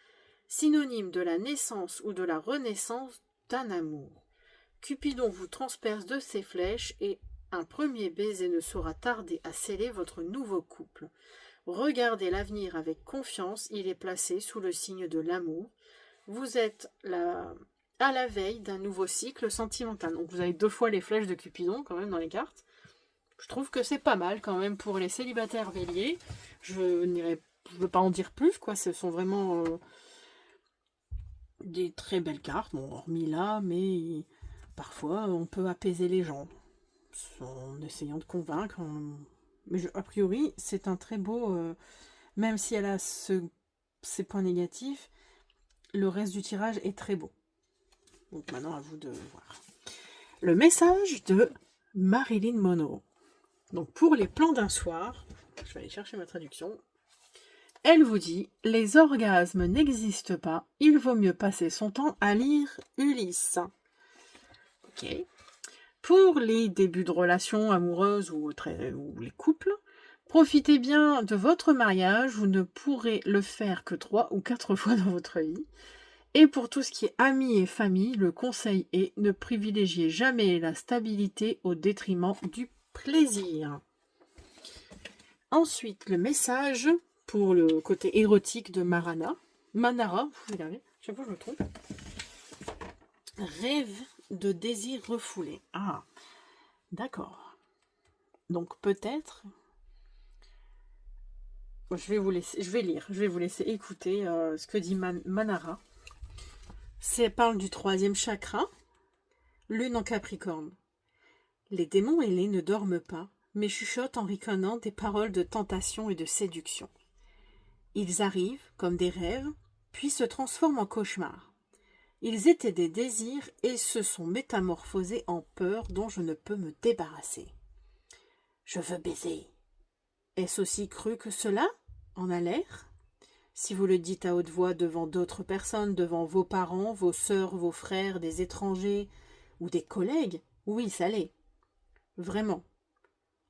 synonyme de la naissance ou de la renaissance d'un amour. Cupidon vous transperce de ses flèches et un premier baiser ne saura tarder à sceller votre nouveau couple. Regardez l'avenir avec confiance, il est placé sous le signe de l'amour. Vous êtes à la veille d'un nouveau cycle sentimental. Donc vous avez 2 fois les flèches de Cupidon quand même dans les cartes. Je trouve que c'est pas mal quand même pour les célibataires béliers. Je ne veux pas en dire plus, quoi. Ce sont vraiment des très belles cartes. Bon, hormis là, mais parfois on peut apaiser les gens en essayant de convaincre. Mais a priori, c'est un très beau... même si elle a ses points négatifs, le reste du tirage est très beau. Donc maintenant, à vous de voir. Le message de Marilyn Monroe. Donc pour les plans d'un soir, je vais aller chercher ma traduction. Elle vous dit, les orgasmes n'existent pas, il vaut mieux passer son temps à lire Ulysse. Ok. Pour les débuts de relations amoureuses ou les couples, profitez bien de votre mariage, vous ne pourrez le faire que 3 ou 4 fois dans votre vie. Et pour tout ce qui est amis et famille, le conseil est ne privilégiez jamais la stabilité au détriment du plaisir. Ensuite, le message pour le côté érotique de Manara, vous regardez, chaque fois je me trompe. Rêve de désir refoulé. Ah, d'accord. Donc peut-être, je vais vous laisser écouter ce que dit Manara. Parle du 3e chakra, lune en Capricorne. Les démons ailés ne dorment pas, mais chuchotent en ricanant des paroles de tentation et de séduction. Ils arrivent comme des rêves, puis se transforment en cauchemars. Ils étaient des désirs et se sont métamorphosés en peur dont je ne peux me débarrasser. Je veux baiser. Est-ce aussi cru que cela en a l'air? Si vous le dites à haute voix devant d'autres personnes, devant vos parents, vos sœurs, vos frères, des étrangers ou des collègues, oui, ça l'est. Vraiment.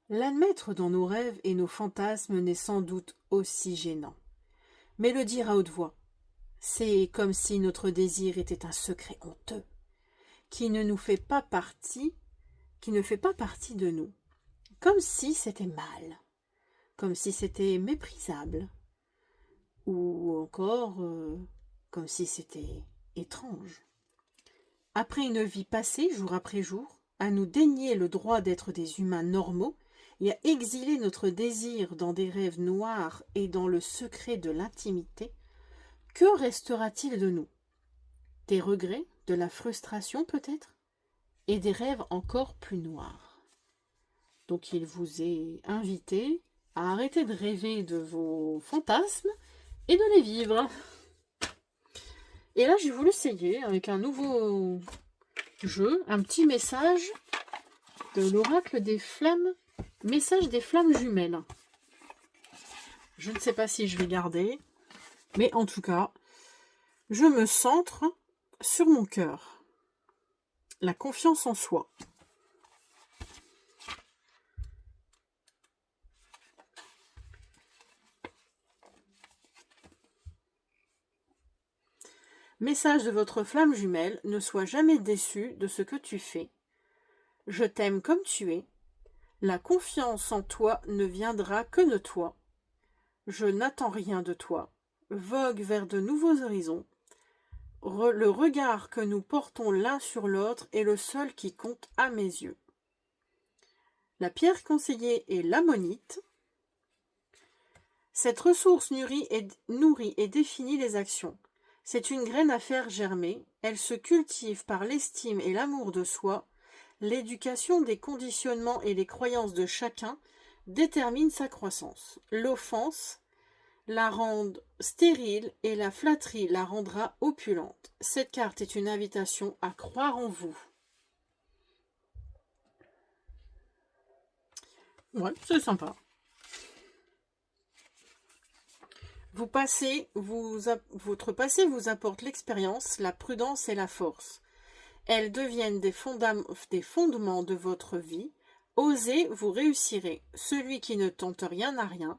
L'admettre dans nos rêves et nos fantasmes n'est sans doute aussi gênant. Mais le dire à haute voix, c'est comme si notre désir était un secret honteux, qui ne nous fait pas partie, qui ne fait pas partie de nous, comme si c'était mal, comme si c'était méprisable, ou encore comme si c'était étrange. Après une vie passée, jour après jour, à nous dénier le droit d'être des humains normaux et à exiler notre désir dans des rêves noirs et dans le secret de l'intimité, que restera-t-il de nous? Des regrets, de la frustration peut-être, et des rêves encore plus noirs. Donc il vous est invité à arrêter de rêver de vos fantasmes et de les vivre. Et là, j'ai voulu essayer avec un nouveau jeu, un petit message de l'oracle des flammes, message des flammes jumelles. Je ne sais pas si je vais garder, mais en tout cas, je me centre sur mon cœur. La confiance en soi. Message de votre flamme jumelle, ne sois jamais déçu de ce que tu fais. Je t'aime comme tu es. La confiance en toi ne viendra que de toi. Je n'attends rien de toi. Vogue vers de nouveaux horizons. Le regard que nous portons l'un sur l'autre est le seul qui compte à mes yeux. La pierre conseillée est l'ammonite. Cette ressource nourrit et définit les actions. C'est une graine à faire germer. Elle se cultive par l'estime et l'amour de soi. L'éducation des conditionnements et les croyances de chacun détermine sa croissance. L'offense la rend stérile et la flatterie la rendra opulente. Cette carte est une invitation à croire en vous. Ouais, c'est sympa. Votre passé vous apporte l'expérience, la prudence et la force. Elles deviennent des fondements de votre vie. Osez, vous réussirez. Celui qui ne tente rien n'a rien.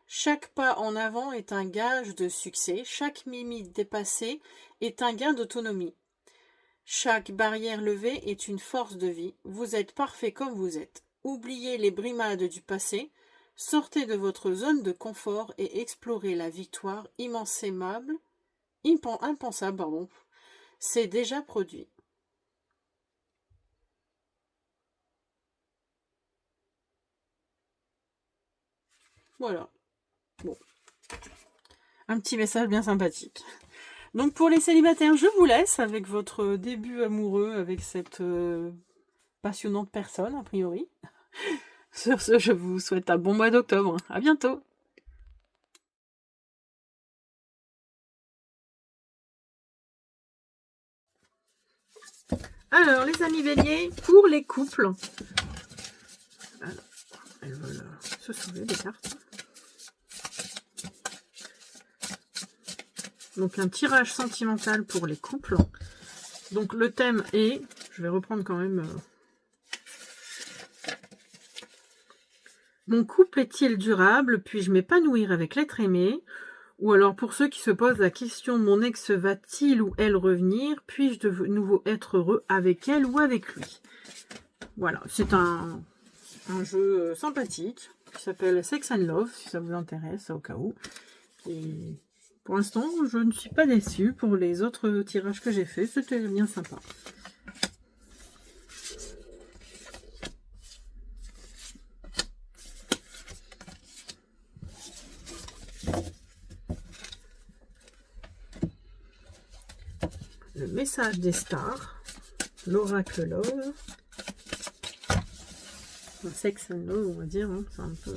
Chaque pas en avant est un gage de succès. Chaque limite dépassée est un gain d'autonomie. Chaque barrière levée est une force de vie. Vous êtes parfait comme vous êtes. Oubliez les brimades du passé. Sortez de votre zone de confort et explorez la victoire impensable. C'est déjà produit. Voilà. Bon. Un petit message bien sympathique. Donc pour les célibataires, je vous laisse avec votre début amoureux avec cette passionnante personne, a priori. Sur ce, je vous souhaite un bon mois d'octobre. À bientôt. Alors, les amis béliers, pour les couples. Alors, elles veulent se sauver des cartes. Donc, un tirage sentimental pour les couples. Donc, le thème est... Je vais reprendre quand même... Mon couple est-il durable? Puis-je m'épanouir avec l'être aimé? Ou alors, pour ceux qui se posent la question, mon ex va-t-il ou elle revenir? Puis-je de nouveau être heureux avec elle ou avec lui? Voilà, c'est un jeu sympathique qui s'appelle Sex and Love, si ça vous intéresse, au cas où. Et pour l'instant, je ne suis pas déçue pour les autres tirages que j'ai faits. C'était bien sympa. Le message des stars, l'oracle Love, un Sex and Love, on va dire, hein, c'est un peu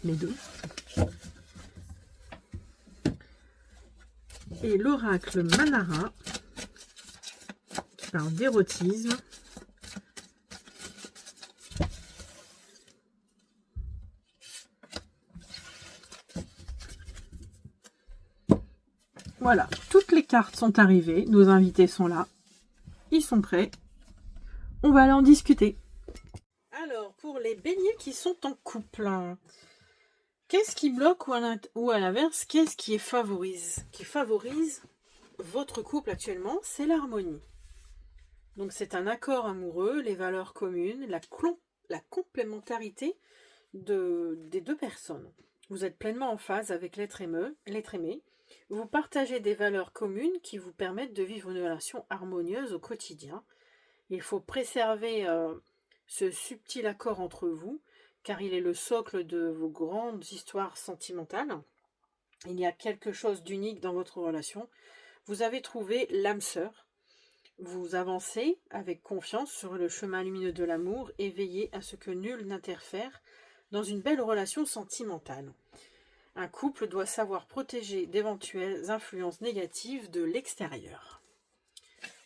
les deux. Et l'oracle Manara, qui parle d'érotisme. Voilà, toutes les cartes sont arrivées, nos invités sont là, ils sont prêts, on va aller en discuter. Alors, pour les béliers qui sont en couple, qu'est-ce qui bloque ou à l'inverse, qu'est-ce qui favorise votre couple actuellement? C'est l'harmonie. Donc c'est un accord amoureux, les valeurs communes, la complémentarité des deux personnes. Vous êtes pleinement en phase avec l'être aimé. Vous partagez des valeurs communes qui vous permettent de vivre une relation harmonieuse au quotidien. Il faut préserver ce subtil accord entre vous, car il est le socle de vos grandes histoires sentimentales. Il y a quelque chose d'unique dans votre relation. Vous avez trouvé l'âme sœur. Vous avancez avec confiance sur le chemin lumineux de l'amour et veillez à ce que nul n'interfère dans une belle relation sentimentale. Un couple doit savoir protéger d'éventuelles influences négatives de l'extérieur.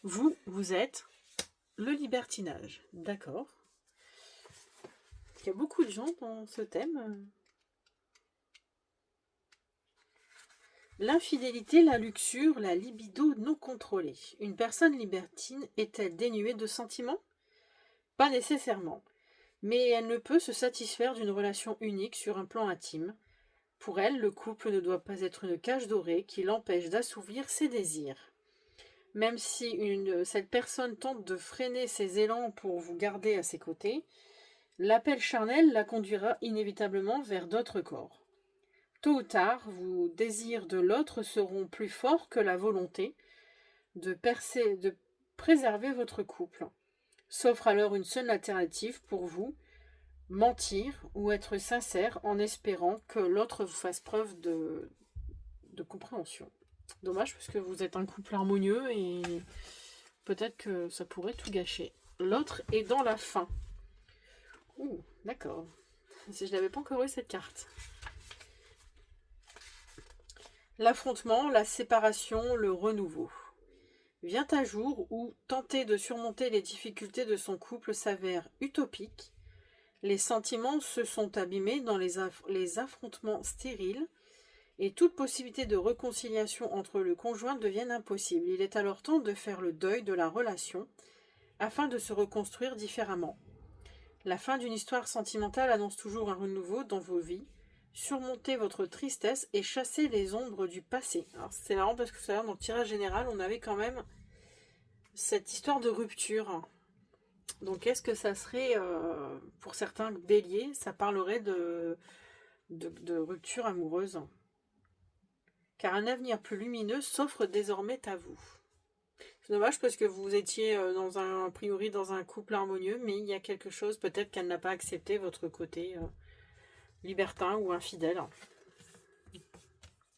Vous êtes le libertinage. D'accord. Il y a beaucoup de gens dans ce thème. L'infidélité, la luxure, la libido non contrôlée. Une personne libertine est-elle dénuée de sentiments? Pas nécessairement, mais elle ne peut se satisfaire d'une relation unique sur un plan intime. Pour elle, le couple ne doit pas être une cage dorée qui l'empêche d'assouvir ses désirs. Même si cette personne tente de freiner ses élans pour vous garder à ses côtés, l'appel charnel la conduira inévitablement vers d'autres corps. Tôt ou tard, vos désirs de l'autre seront plus forts que la volonté de préserver votre couple. S'offre alors une seule alternative pour vous, mentir ou être sincère en espérant que l'autre vous fasse preuve de compréhension. Dommage parce que vous êtes un couple harmonieux et peut-être que ça pourrait tout gâcher. L'autre est dans la faim. Ouh, d'accord. Je n'avais pas encore eu cette carte. L'affrontement, la séparation, le renouveau. Vient un jour où tenter de surmonter les difficultés de son couple s'avère utopique. Les sentiments se sont abîmés dans les affrontements stériles et toute possibilité de réconciliation entre le conjoint devient impossible. Il est alors temps de faire le deuil de la relation afin de se reconstruire différemment. La fin d'une histoire sentimentale annonce toujours un renouveau dans vos vies. Surmontez votre tristesse et chassez les ombres du passé. Alors c'est marrant parce que dans le tirage général, on avait quand même cette histoire de rupture. Donc est-ce que ça serait, pour certains béliers, ça parlerait de rupture amoureuse? Car un avenir plus lumineux s'offre désormais à vous. C'est dommage parce que vous étiez a priori dans un couple harmonieux, mais il y a quelque chose, peut-être qu'elle n'a pas accepté votre côté libertin ou infidèle.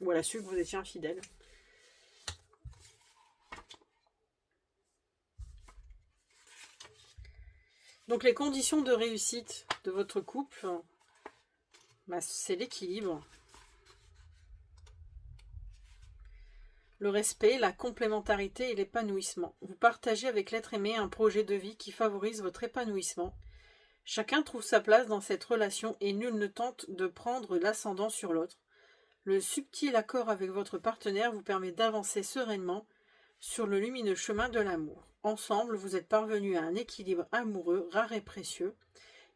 Ou elle a su que vous étiez infidèle. Donc les conditions de réussite de votre couple, c'est l'équilibre. Le respect, la complémentarité et l'épanouissement. Vous partagez avec l'être aimé un projet de vie qui favorise votre épanouissement. Chacun trouve sa place dans cette relation et nul ne tente de prendre l'ascendant sur l'autre. Le subtil accord avec votre partenaire vous permet d'avancer sereinement sur le lumineux chemin de l'amour. Ensemble, vous êtes parvenus à un équilibre amoureux rare et précieux.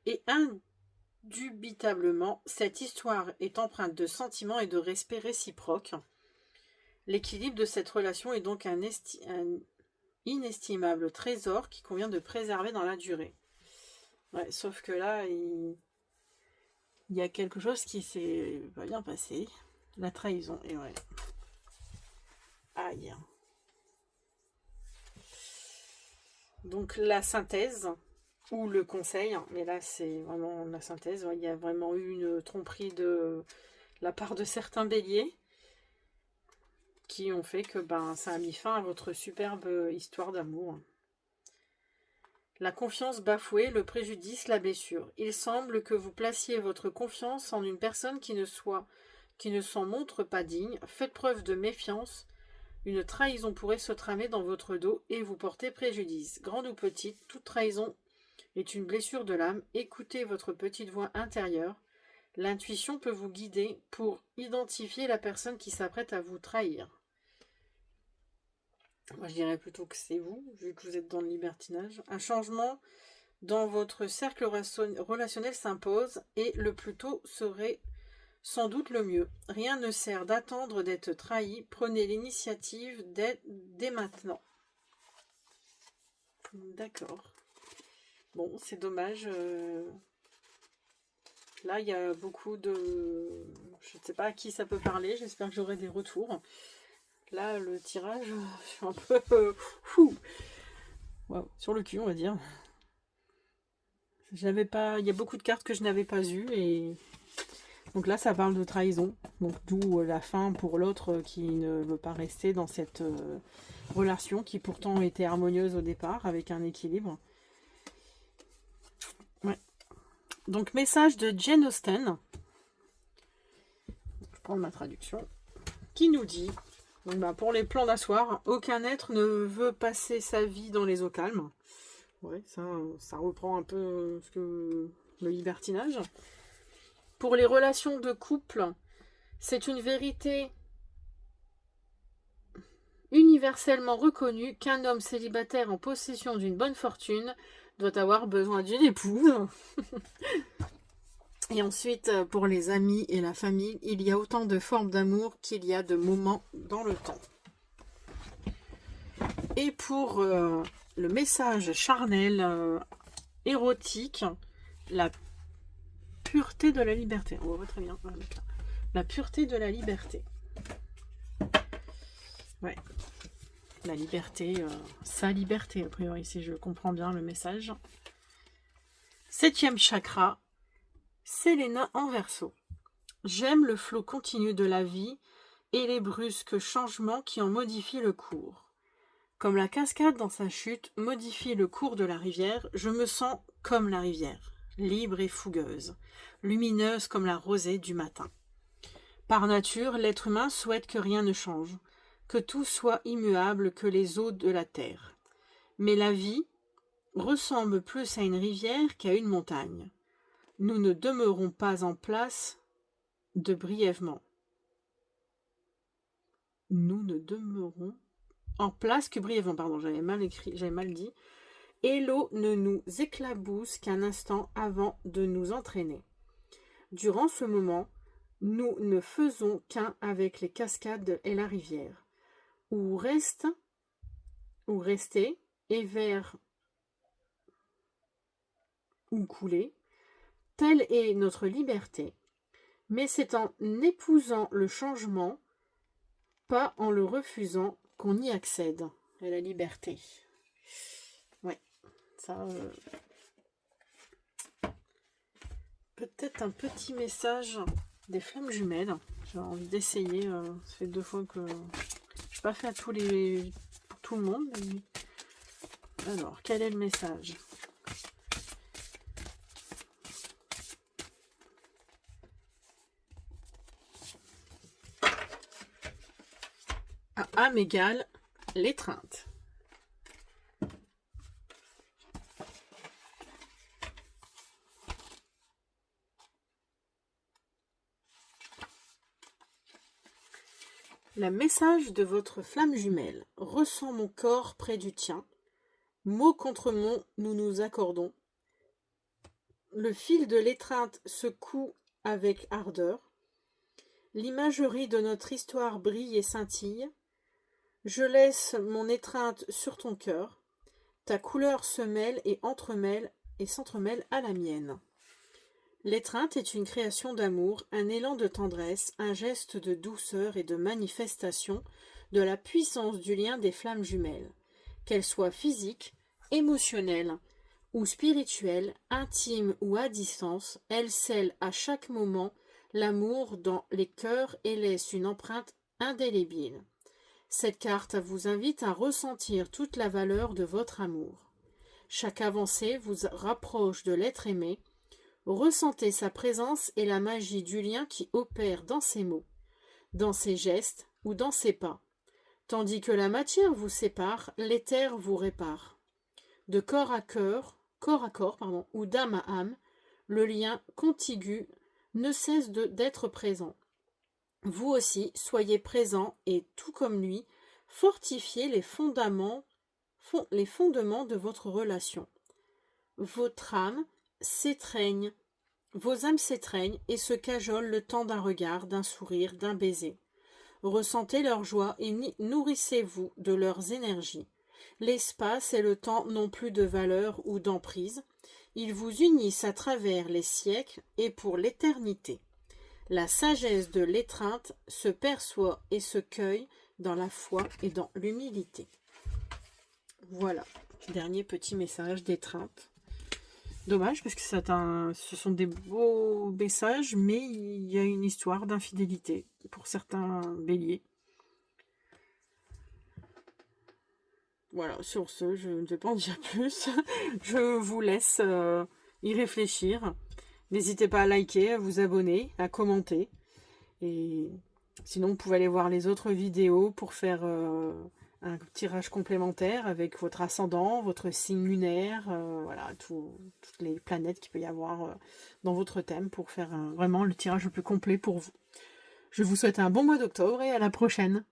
Et indubitablement, cette histoire est empreinte de sentiments et de respect réciproque. L'équilibre de cette relation est donc un inestimable trésor qui convient de préserver dans la durée. Ouais, sauf que là, il y a quelque chose qui s'est pas bien passé. La trahison, et ouais. Aïe. Donc la synthèse, ou le conseil, mais là c'est vraiment la synthèse, il y a vraiment eu une tromperie de la part de certains béliers qui ont fait que ça a mis fin à votre superbe histoire d'amour. La confiance bafouée, le préjudice, la blessure. Il semble que vous placiez votre confiance en une personne qui ne s'en montre pas digne. Faites preuve de méfiance. Une trahison pourrait se tramer dans votre dos et vous porter préjudice. Grande ou petite, toute trahison est une blessure de l'âme. Écoutez votre petite voix intérieure. L'intuition peut vous guider pour identifier la personne qui s'apprête à vous trahir. Moi, je dirais plutôt que c'est vous, vu que vous êtes dans le libertinage. Un changement dans votre cercle relationnel s'impose et le plus tôt serait sans doute le mieux. Rien ne sert d'attendre d'être trahi. Prenez l'initiative dès maintenant. D'accord. Bon, c'est dommage. Là, il y a beaucoup de... Je ne sais pas à qui ça peut parler. J'espère que j'aurai des retours. Là, le tirage, je suis un peu... fou. Wow. Sur le cul, on va dire. J'avais pas... Il y a beaucoup de cartes que je n'avais pas eues. Et donc là, ça parle de trahison. Donc d'où la fin pour l'autre qui ne veut pas rester dans cette relation qui pourtant était harmonieuse au départ, avec un équilibre. Ouais. Donc message de Jane Austen. Je prends ma traduction. Qui nous dit... Donc, pour les plans d'asseoir, aucun être ne veut passer sa vie dans les eaux calmes. Ouais, ça reprend un peu ce que le libertinage. Pour les relations de couple, c'est une vérité universellement reconnue qu'un homme célibataire en possession d'une bonne fortune doit avoir besoin d'une épouse. Et ensuite, pour les amis et la famille, il y a autant de formes d'amour qu'il y a de moments dans le temps. Et pour le message charnel, érotique, la pureté de la liberté. On voit très bien. La pureté de la liberté. Ouais. La liberté, sa liberté, a priori, si je comprends bien le message. 7e chakra, Séléna en Verseau. J'aime le flot continu de la vie et les brusques changements qui en modifient le cours. Comme la cascade dans sa chute modifie le cours de la rivière, je me sens comme la rivière, libre et fougueuse, lumineuse comme la rosée du matin. Par nature, l'être humain souhaite que rien ne change, que tout soit immuable que les eaux de la terre. Mais la vie ressemble plus à une rivière qu'à une montagne. Nous ne demeurons pas en place de brièvement. Nous ne demeurons en place que brièvement, pardon, j'avais mal écrit, j'avais mal dit. Et l'eau ne nous éclabousse qu'un instant avant de nous entraîner. Durant ce moment, nous ne faisons qu'un avec les cascades et la rivière, où rester, et vers ou couler, telle est notre liberté. Mais c'est en épousant le changement, pas en le refusant, qu'on y accède à la liberté. Ouais, ça... Peut-être un petit message des flammes jumelles. J'ai envie d'essayer. Ça fait 2 fois que... Je n'ai pas fait pour tout le monde. Mais... Alors, quel est le message ? Âme égale l'étreinte. Le message de votre flamme jumelle. Ressens mon corps près du tien. Mot contre mot, nous nous accordons. Le fil de l'étreinte secoue avec ardeur. L'imagerie de notre histoire brille et scintille. Je laisse mon étreinte sur ton cœur. Ta couleur se mêle et entremêle et s'entremêle à la mienne. L'étreinte est une création d'amour, un élan de tendresse, un geste de douceur et de manifestation de la puissance du lien des flammes jumelles. Qu'elle soit physique, émotionnelle ou spirituelle, intime ou à distance, elle scelle à chaque moment l'amour dans les cœurs et laisse une empreinte indélébile. Cette carte vous invite à ressentir toute la valeur de votre amour. Chaque avancée vous rapproche de l'être aimé. Ressentez sa présence et la magie du lien qui opère dans ses mots, dans ses gestes ou dans ses pas. Tandis que la matière vous sépare, l'éther vous répare. De corps à corps, ou d'âme à âme, le lien contigu ne cesse d'être présent. Vous aussi, soyez présent et, tout comme lui, fortifier les fondements de votre relation. Votre âme s'étreigne, vos âmes s'étreignent et se cajolent le temps d'un regard, d'un sourire, d'un baiser. Ressentez leur joie et nourrissez-vous de leurs énergies. L'espace et le temps n'ont plus de valeur ou d'emprise. Ils vous unissent à travers les siècles et pour l'éternité. La sagesse de l'étreinte se perçoit et se cueille dans la foi et dans l'humilité. Voilà, dernier petit message d'étreinte. Dommage parce que ce sont des beaux messages, mais il y a une histoire d'infidélité pour certains béliers. Voilà, sur ce, je ne vais pas en dire plus. Je vous laisse y réfléchir. N'hésitez pas à liker, à vous abonner, à commenter. Et sinon, vous pouvez aller voir les autres vidéos pour faire un tirage complémentaire avec votre ascendant, votre signe lunaire, voilà, toutes les planètes qu'il peut y avoir dans votre thème pour faire vraiment le tirage le plus complet pour vous. Je vous souhaite un bon mois d'octobre et à la prochaine.